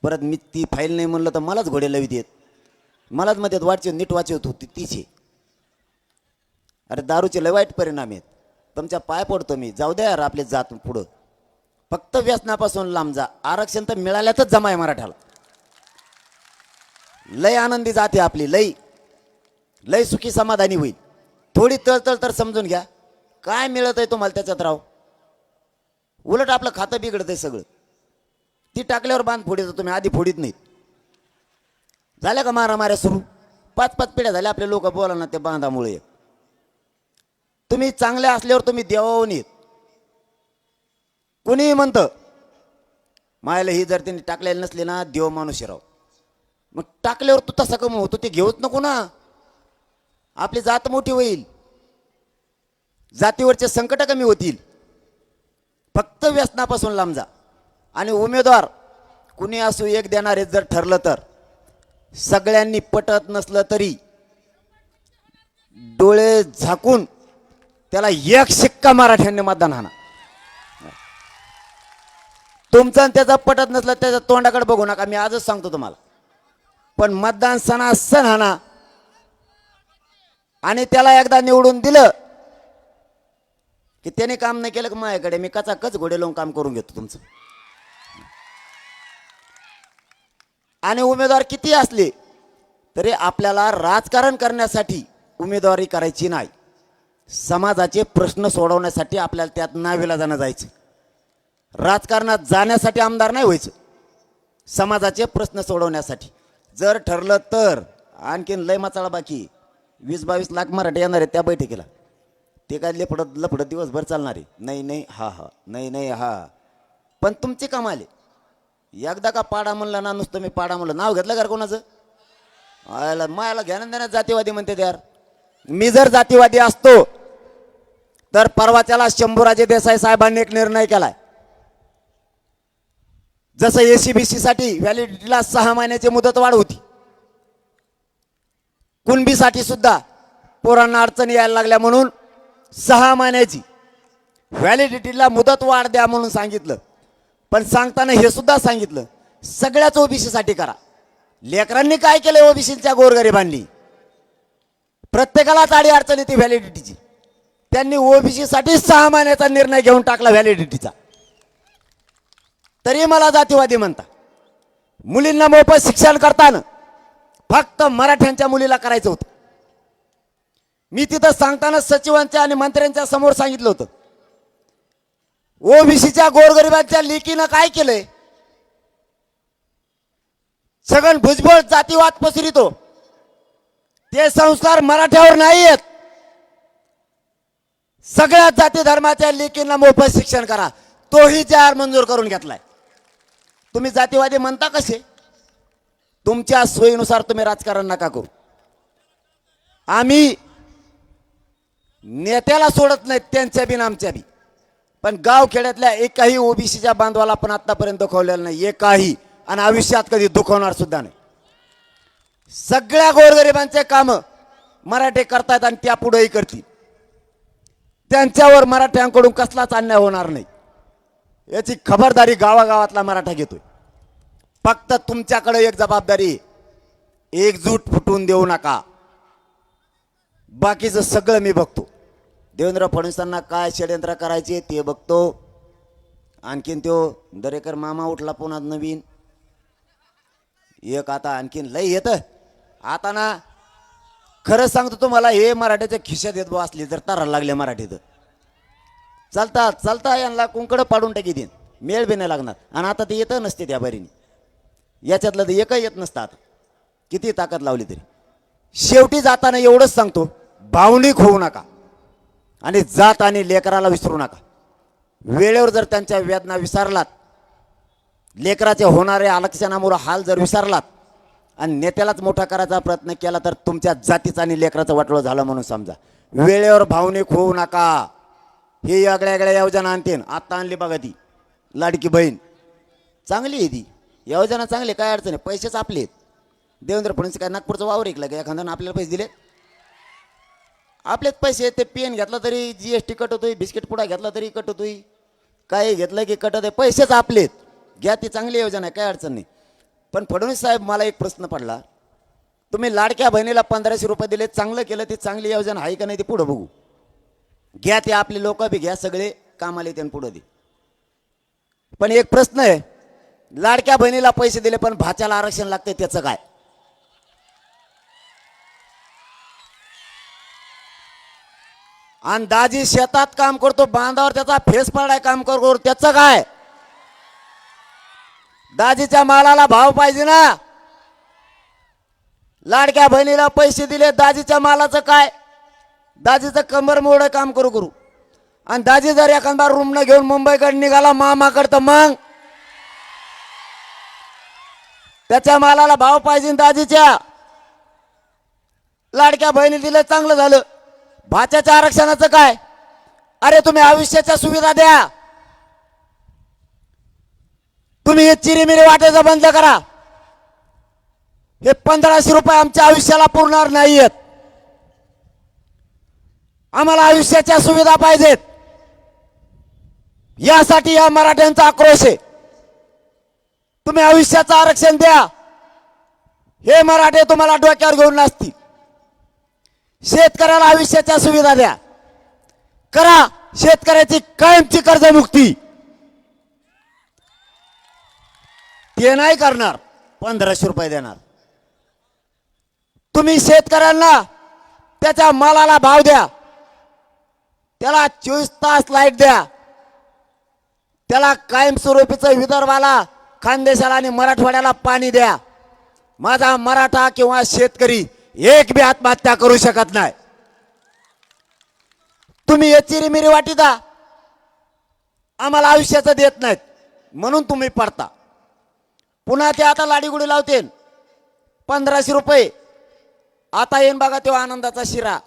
परत मी ती फाईल नाही म्हणलं तर मलाच घोडे लावित येत. मलाच म्हणतात वाचव नीट वाचवत होती तिची. अरे दारूचे लय वाईट परिणाम आहेत. तुमच्या पाय पडतो मी, जाऊ द्या यार आपले जात पुढं. फक्त व्यसनापासून लांब जा. आरक्षण तर मिळाल्यातच जमा आहे मराठ्याला. लय आनंदी जाते आपली, लय सुखी समाधानी होईल. थोडी तळतळ तर समजून घ्या. काय मिळत आहे तुम्हाला त्याच्यात राव. उलट आपलं खातं बिघडतंय सगळं. ती टाकल्यावर बांध फोडीत तुम्ही, आधी फोडीत नाहीत. झाल्या का मारामाऱ्या सुरू. 5-5 पिढ्या झाल्या आपले लोक बोला ना, ते बांधामुळे. तुम्ही चांगले असल्यावर तुम्ही देवाहून येत. कोणीही म्हणतं मायला ही जर त्यांनी टाकलेली नसली ना, देव माणूस राव. मग टाकल्यावर तू तसा कमी होतो, ते घेऊच नको ना. आपली जात मोठी होईल, जातीवरचे संकट कमी होतील. फक्त व्यसनापासून लांब जा. आणि उमेदवार कुणी असू एक देणारे जर ठरलं तर सगळ्यांनी पटत नसलं तरी डोळे झाकून त्याला एक शिक्का मराठ्यांनी मतदान हाना. तुमचं त्याचा पटत नसलं त्याच्या तोंडाकडे बघू नका, मी आजच सांगतो तुम्हाला. पण मतदान सणासण हाना. आणि त्याला एकदा निवडून दिलं की त्याने काम नाही केलं की माझ्याकडे मी कचाकच घोडे लावून काम करून घेतो तुमचं. आणि उमेदवार किती असले तरी आपल्याला राजकारण करण्यासाठी उमेदवारी करायची नाही. समाजाचे प्रश्न सोडवण्यासाठी आपल्याला त्यात नाविलाजानं जायचं. राजकारणात जाण्यासाठी आमदार नाही व्हायचं, समाजाचे प्रश्न सोडवण्यासाठी. जर ठरलं तर आणखीन लय मचाळा बाकी 20-22 लाख मराठी येणार आहेत त्या बैठकीला. ते काय लफडत दिवसभर चालणार आहे. नाही नाही हा हा, नाही नाही हा. पण तुमचे काम आले. एकदा का पाडा म्हणलं ना, नुसतं मी पाडा म्हणलं, नाव घेतलं का कोणाचं? मायाला ज्ञान देण्यात जातीवादी म्हणते यार. मी जर जातीवादी असतो तर परवाच्याला शंभूराजे देसाई साहेबांनी एक निर्णय केलाय. जसं एसीबीसी साठी व्हॅलिडिटीला 6 महिन्याची मुदत वाढ होती, कुणबीसाठी सुद्धा पोरांना अडचणी यायला लागल्या म्हणून 6 महिन्याची व्हॅलिडिटीला मुदत वाढ द्या म्हणून सांगितलं. पण सांगताना हे सुद्धा सांगितलं सगळ्याच ओबीसी साठी करा. लेकरांनी काय केलं? ओबीसीच्या गोरगरिबांनी प्रत्येकालाच आडी अडचण येते व्हॅलिडिटीची. त्यांनी ओबीसी साठी 6 महिन्याचा निर्णय घेऊन टाकला व्हॅलिडिटीचा. तरी मला जातीवादी म्हणता. मुलींना मोफत शिक्षण करताना फक्त मराठ्यांच्या मुलीला करायचं होतं. मी तिथं सांगताना सचिवांच्या आणि मंत्र्यांच्या समोर सांगितलं होतं, ओबीसीच्या गोरगरिबांच्या लेकीनं काय केलंय? छगन भुजबळ जातीवाद पसरितो. ते संस्कार मराठ्यावर नाही आहेत. सगळ्या जाती धर्माच्या लेकींना मोफत शिक्षण करा, तोही जाहीर मंजूर करून घेतलाय. तुम्ही जातीवादी म्हणता कसे? तुमच्या सोयीनुसार तुम्ही राजकारण नका करू. आम्ही नेत्याला सोडत नाहीत, त्यांच्या बी आमच्या बी. पण गाव खेड्यातल्या एकाही ओबीसीच्या बांधवाला पण आतापर्यंत दुखवलेलं नाही, एकाही, आणि आयुष्यात कधी दुखवणार सुद्धा नाही. सगळ्या गोरगरिबांचे काम मराठे करतात आणि त्या पुढेही करतील. त्यांच्यावर मराठ्यांकडून कसलाच अन्याय होणार नाही याची खबरदारी गावागावातला मराठा घेतोय. फक्त तुमच्याकडे एक जबाबदारी, एकजूट फुटून देऊ नका. बाकीचं सगळं मी बघतो. देवेंद्र फडणवीसांना काय षडयंत्र करायचे ते बघतो. आणखीन तो दरेकर मामा उठला पुन्हा नवीन एक, आता आणखीन लय येतं. आता ना खरं सांगतो तुम्हाला, हे मराठ्याच्या खिशात येत असली जर तारायला लागले मराठीत चालता चालता यांना कुंकड पाडून टाकी देईन, मेळ बी नाही लागणार. आणि आता ते येतं नसते त्या बरीने, याच्यातलं तर एकही येत नसतं. आता किती ताकद लावली तरी शेवटी जाताना एवढंच सांगतो, भावनिक होऊ नका आणि जात आणि लेकराला विसरू नका. वेळेवर जर त्यांच्या वेदना विसरलात, लेकराचे होणारे आलक्षणामुळे हाल जर विसरलात आणि नेत्यालाच मोठा करायचा प्रयत्न केला तर तुमच्या जातीचा आणि लेकराचं वाटोळं झालं म्हणून समजा. वेळेवर भावनिक होऊ नका. ही आगळ्या आगळ्या योजना आणतील. आता आणली बघा ती लाडकी बहीण, चांगली आहे ती योजना, चांगली, काय अडचण आहे. पैसेच आपले आहेत. देवेंद्र फडणवीस काय नागपूरचं वावर ऐकलं का एखाद्यानं आपल्याला पैसे दिले? आपलेच पैसे आहेत. ते पेन घेतला तरी जीएसटी कट होतोय, बिस्किट पुडा घेतला तरी कट होतोय, काय घेतलं की कट होतोय. पैसेच आपलेत. घ्या, ती चांगली योजना आहे, काय अडचण नाही. पण फडणवीस साहेब, मला एक प्रश्न पडला, तुम्ही लाडक्या बहिणीला 1500 रुपये दिले, चांगलं केलं, ती चांगली योजना आहे का नाही ते पुढं बघू. घ्या, ते आपले लोक बी घ्या, सगळे कामाला येते पुढं दे. पण एक प्रश्न आहे, लाडक्या बहिणीला पैसे दिले पण भाच्याला आरक्षण लागते, त्याचं काय? आणि दाजी शेतात काम करतो, बांधावर त्याचा फेस पडाय काम करतो, त्याचं काय? दाजीच्या मालाला भाव पाहिजे ना. लाडक्या बहिणीला पैसे दिले, दाजीच्या मालाचं काय? दाजीचं कंबर मोड काम करू. आणि दाजी जर एखादा रूम न घेऊन मुंबईकडे निघाला मामाकडे, तर मग त्याच्या मालाला भाव पाहिजे. दाजीच्या लाडक्या बहिणी दिले, चांगलं झालं. भाच्याच्या आरक्षणाचं काय? अरे तुम्ही आयुष्याच्या सुविधा द्या. तुम्ही हे चिरीमिरी वाटायचं बंद करा. हे 1500 रुपये आमच्या आयुष्याला पुरणार नाहीयेत. आम्हाला आयुष्याच्या सुविधा पाहिजेत. यासाठी या मराठ्यांचा आक्रोश आहे. तुम्ही आयुष्याचं आरक्षण द्या. हे मराठे तुम्हाला डोक्यावर घेऊन नसतील. शेतकऱ्याला आयुष्याच्या सुविधा द्या. करा शेतकऱ्याची कायमची कर्जमुक्ती. ते नाही करणार. 1500 रुपये देणार. तुम्ही शेतकऱ्यांना त्याच्या मालाला भाव द्या, त्याला 24 तास लाईट द्या, त्याला कायमस्वरूपीचं विदर्भाला, खानदेशाला आणि मराठवाड्याला पाणी द्या. माझा मराठा किंवा शेतकरी एक बी आत्महत्या करू शकत नाही. तुम्ही हे चिरीमिरी वाटीदा आम्हाला आयुष्याचं देत नाहीत म्हणून तुम्ही पडता. पुन्हा ते आता लाडीगुडी लावतील 1500 रुपये. आता येईन बघा तेव्हा आनंदाचा शिरा,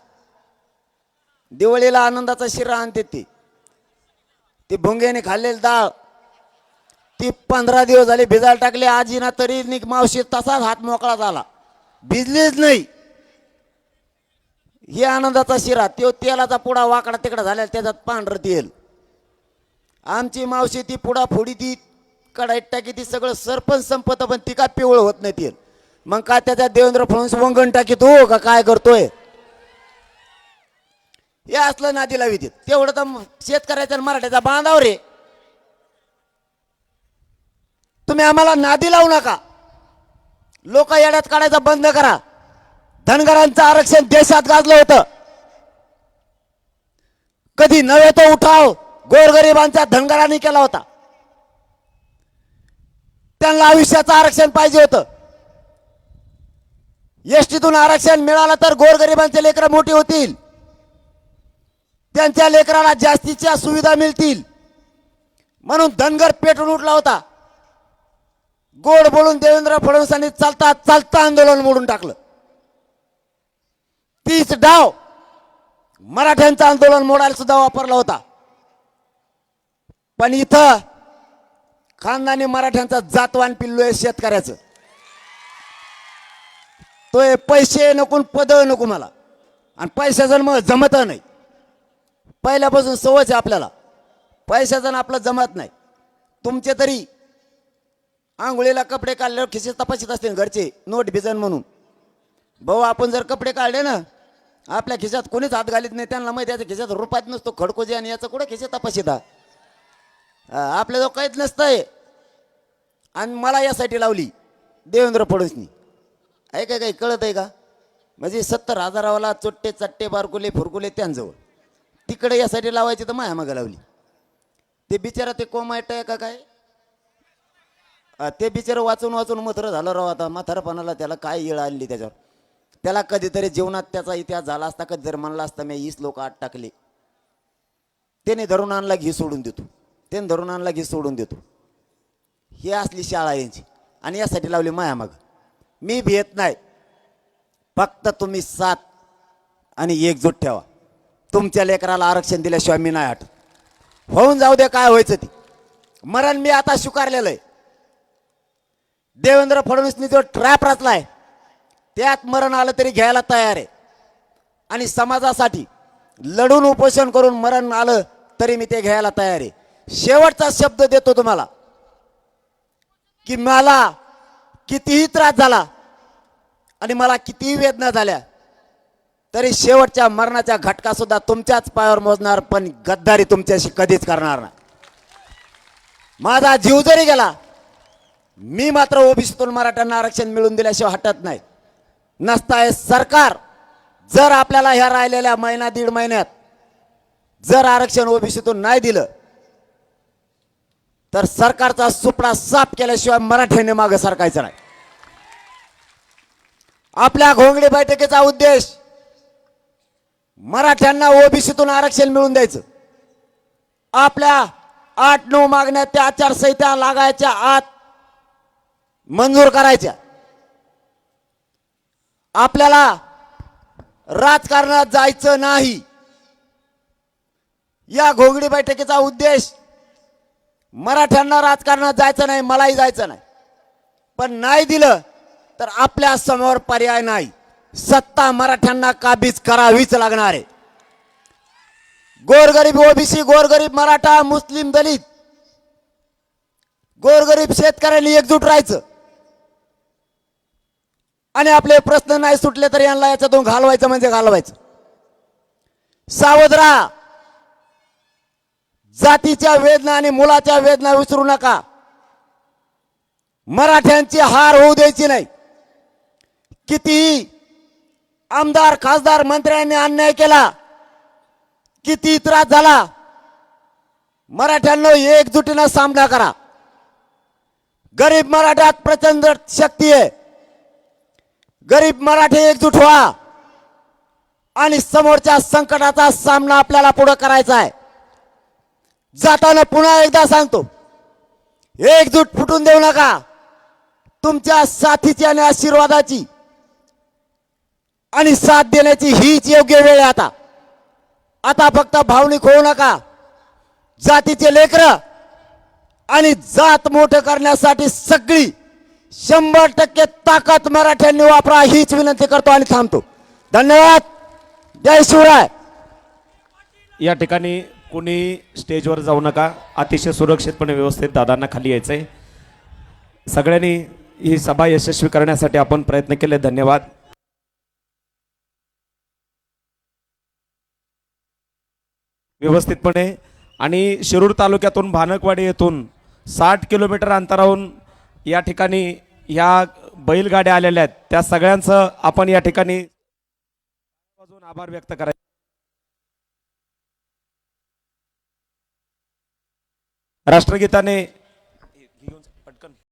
दिवाळीला आनंदाचा शिरा आणते ती भुंग्याने खाल्लेली डाळ, ती 15 दिवस झाले भिजायला टाकली आजीना, तरी मावशी तसाच हात मोकळा झाला, भिजलीच नाही. हे आनंदाचा शिरा, तो तेलाचा पुडा वाकडा तिकडा झाला, त्याच्यात पांढरं तेल. आमची मावशी ती पुडा फोडी, ती कढाईत टाकी, ती सगळं सरपंच संपत, पण ती काय पिवळ होत नाही तेल. मग काय त्याच्यात देवेंद्र फडणवीस वंगण टाकी तू का काय करतोय? हे असलं नादी लावी देत. तेवढं तर शेतकऱ्याच्या मराठ्याचा बांधाव रे. तुम्ही आम्हाला नादी लावू नका. लोक येड्यात काढायचं बंद करा. धनगरांचं आरक्षण देशात गाजलं होतं. कधी नव्हे तो उठाव गोरगरिबांचा धनगरांनी केला होता. त्यांना आयुष्याचं आरक्षण पाहिजे होतं. एसटीतून आरक्षण मिळालं तर गोरगरिबांचे लेकरं मोठी होतील, त्यांच्या लेकराला जास्तीच्या सुविधा मिळतील म्हणून धनगर पेटून उठला होता. गोड बोलून देवेंद्र फडणवीसांनी चालता चालता आंदोलन मोडून टाकलं. तीच डाव मराठ्यांचं आंदोलन मोडायला सुद्धा वापरला होता. पण इथं खानदानी मराठ्यांचा जातवान पिल्लू आहे शेतकऱ्याचं. तो पैसे नको पद नको मला, आणि पैशाचं मग जमत नाही. पहिल्यापासून सवयच आहे आपल्याला, पैशाचं आपलं जमत नाही. तुमचे तरी आंघोळीला कपडे काढल्यावर खिसे तपासित असते घरचे, नोट भिजन म्हणून. भाऊ आपण जर कपडे काढले ना, आपल्या खिशात कोणीच हात घालीत नाही. त्यांना माहिती याच्या खिशात रुपयात नसतो खडकोजे, आणि याचं कुठं खिसे तपासित आपल्या जो काहीच नसतंय. आणि मला यासाठी लावली देवेंद्र फडणवीसनी. आहे काय काही कळत आहे का? म्हणजे 70,000वाला चोट्टे चट्टे बारकुले फुरकुले त्यांजवळ, तिकडे यासाठी लावायची तर माया मागं लावली. ते बिचारा ते कोमायट आहे का काय, ते बिचारं वाचून वाचून मथरं झालं राव. आता म्हातारपणाला त्याला काय येळ आणली त्याच्यावर. त्याला कधीतरी जीवनात त्याचा इतिहास झाला असता, कधी जर म्हणला असता मी 20 लोक आत टाकले, त्याने धरून आणला घी सोडून देतो, त्याने धरून आणला घी सोडून देतो. ही असली शाळा यांची, आणि यासाठी लावली माया मग. मी भेट नाही, फक्त तुम्ही साथ आणि एकजूट ठेवा. तुमच्या लेकराला आरक्षण दिल्याशिवाय मी नाही हटत. होऊन जाऊ दे काय व्हायचं ते. मरण मी आता स्वीकारलेलं आहे. देवेंद्र फडणवीसनी जो ट्रॅप रचलाय त्यात मरण आलं तरी घ्यायला तयार आहे. आणि समाजासाठी लढून उपोषण करून मरण आलं तरी मी ते घ्यायला तयार आहे. शेवटचा शब्द देतो तुम्हाला की मला कितीही त्रास झाला आणि मला कितीही वेदना झाल्या तरी शेवटच्या मरणाच्या घटका सुद्धा तुमच्याच पायावर मोजणार, पण गद्दारी तुमच्याशी कधीच करणार नाही. माझा जीव जरी गेला, मी मात्र ओबीसीतून मराठ्यांना आरक्षण मिळवून दिल्याशिवाय हटत नाही. नसता हे सरकार जर आपल्याला ह्या राहिलेल्या महिना दीड महिन्यात जर आरक्षण ओबीसीतून नाही दिलं तर सरकारचा सुपडा साफ केल्याशिवाय मराठ्यांनी मागे सरकायचं नाही. आपल्या घोंगडी बैठकीचा उद्देश मराठ्यांना ओबीसीतून आरक्षण मिळवून द्यायचं. आपल्या 8-9 मागण्या त्या आचारसंहिता लागायच्या आत मंजूर करायच्या. आपल्याला राजकारणात जायचं नाही. या घोंगडी बैठकीचा उद्देश मराठ्यांना राजकारणात जायचं नाही, मलाही जायचं नाही. पण नाही दिलं तर आपल्या समोर पर्याय नाही. सत्ता मराठ्यांना काबीज करावीच लागणार आहे. गोरगरीब ओबीसी, गोरगरीब मराठा, मुस्लिम, दलित, गोरगरीब शेतकऱ्यांनी एकजूट राहायचं. आणि आपले प्रश्न नाही सुटले तर यांना याच्यातून घालवायचं म्हणजे घालवायचं. सावध राहा. जातीच्या वेदना आणि मुलाच्या वेदना विसरू नका. मराठ्यांची हार होऊ द्यायची नाही. कितीही आमदार खासदार मंत्र्यांनी अन्याय केला, किती त्रास झाला, मराठ्यांनो एकजुटीनं सामना करा. गरीब मराठ्यात प्रचंड शक्ती आहे. गरीब मराठी एकजूट व्हा आणि समोरच्या संकटाचा सामना आपल्याला पुढे करायचा आहे. जाताना पुन्हा एकदा सांगतो, एकजूट फुटून देऊ नका. तुमच्या साथीची आणि आशीर्वादाची आणि साथ देण्याची हीच योग्य वेळ आहे. आता फक्त भावनिक होऊ नका. जातीचे लेकर आणि जात मोठं करण्यासाठी सगळी 100% ताकद मराठ्यांनी वापरा हीच विनंती करतो आणि थांबतो. धन्यवाद. जय शिवराय. या ठिकाणी कुणी स्टेजवर जाऊ नका. अतिशय सुरक्षितपणे व्यवस्थित दादांना खाली यायचंय. सगळ्यांनी ही सभा यशस्वी करण्यासाठी आपण प्रयत्न केले. धन्यवाद. व्यवस्थितपणे. आणि शिरूर तालुक्यातून भानकवाडी येथून 60 किलोमीटर अंतरावरून या ठिकाणी ह्या बैलगाड्या आलेल्या आहेत. त्या सगळ्यांचं आपण या ठिकाणी आभार व्यक्त करायचे. राष्ट्रगीताने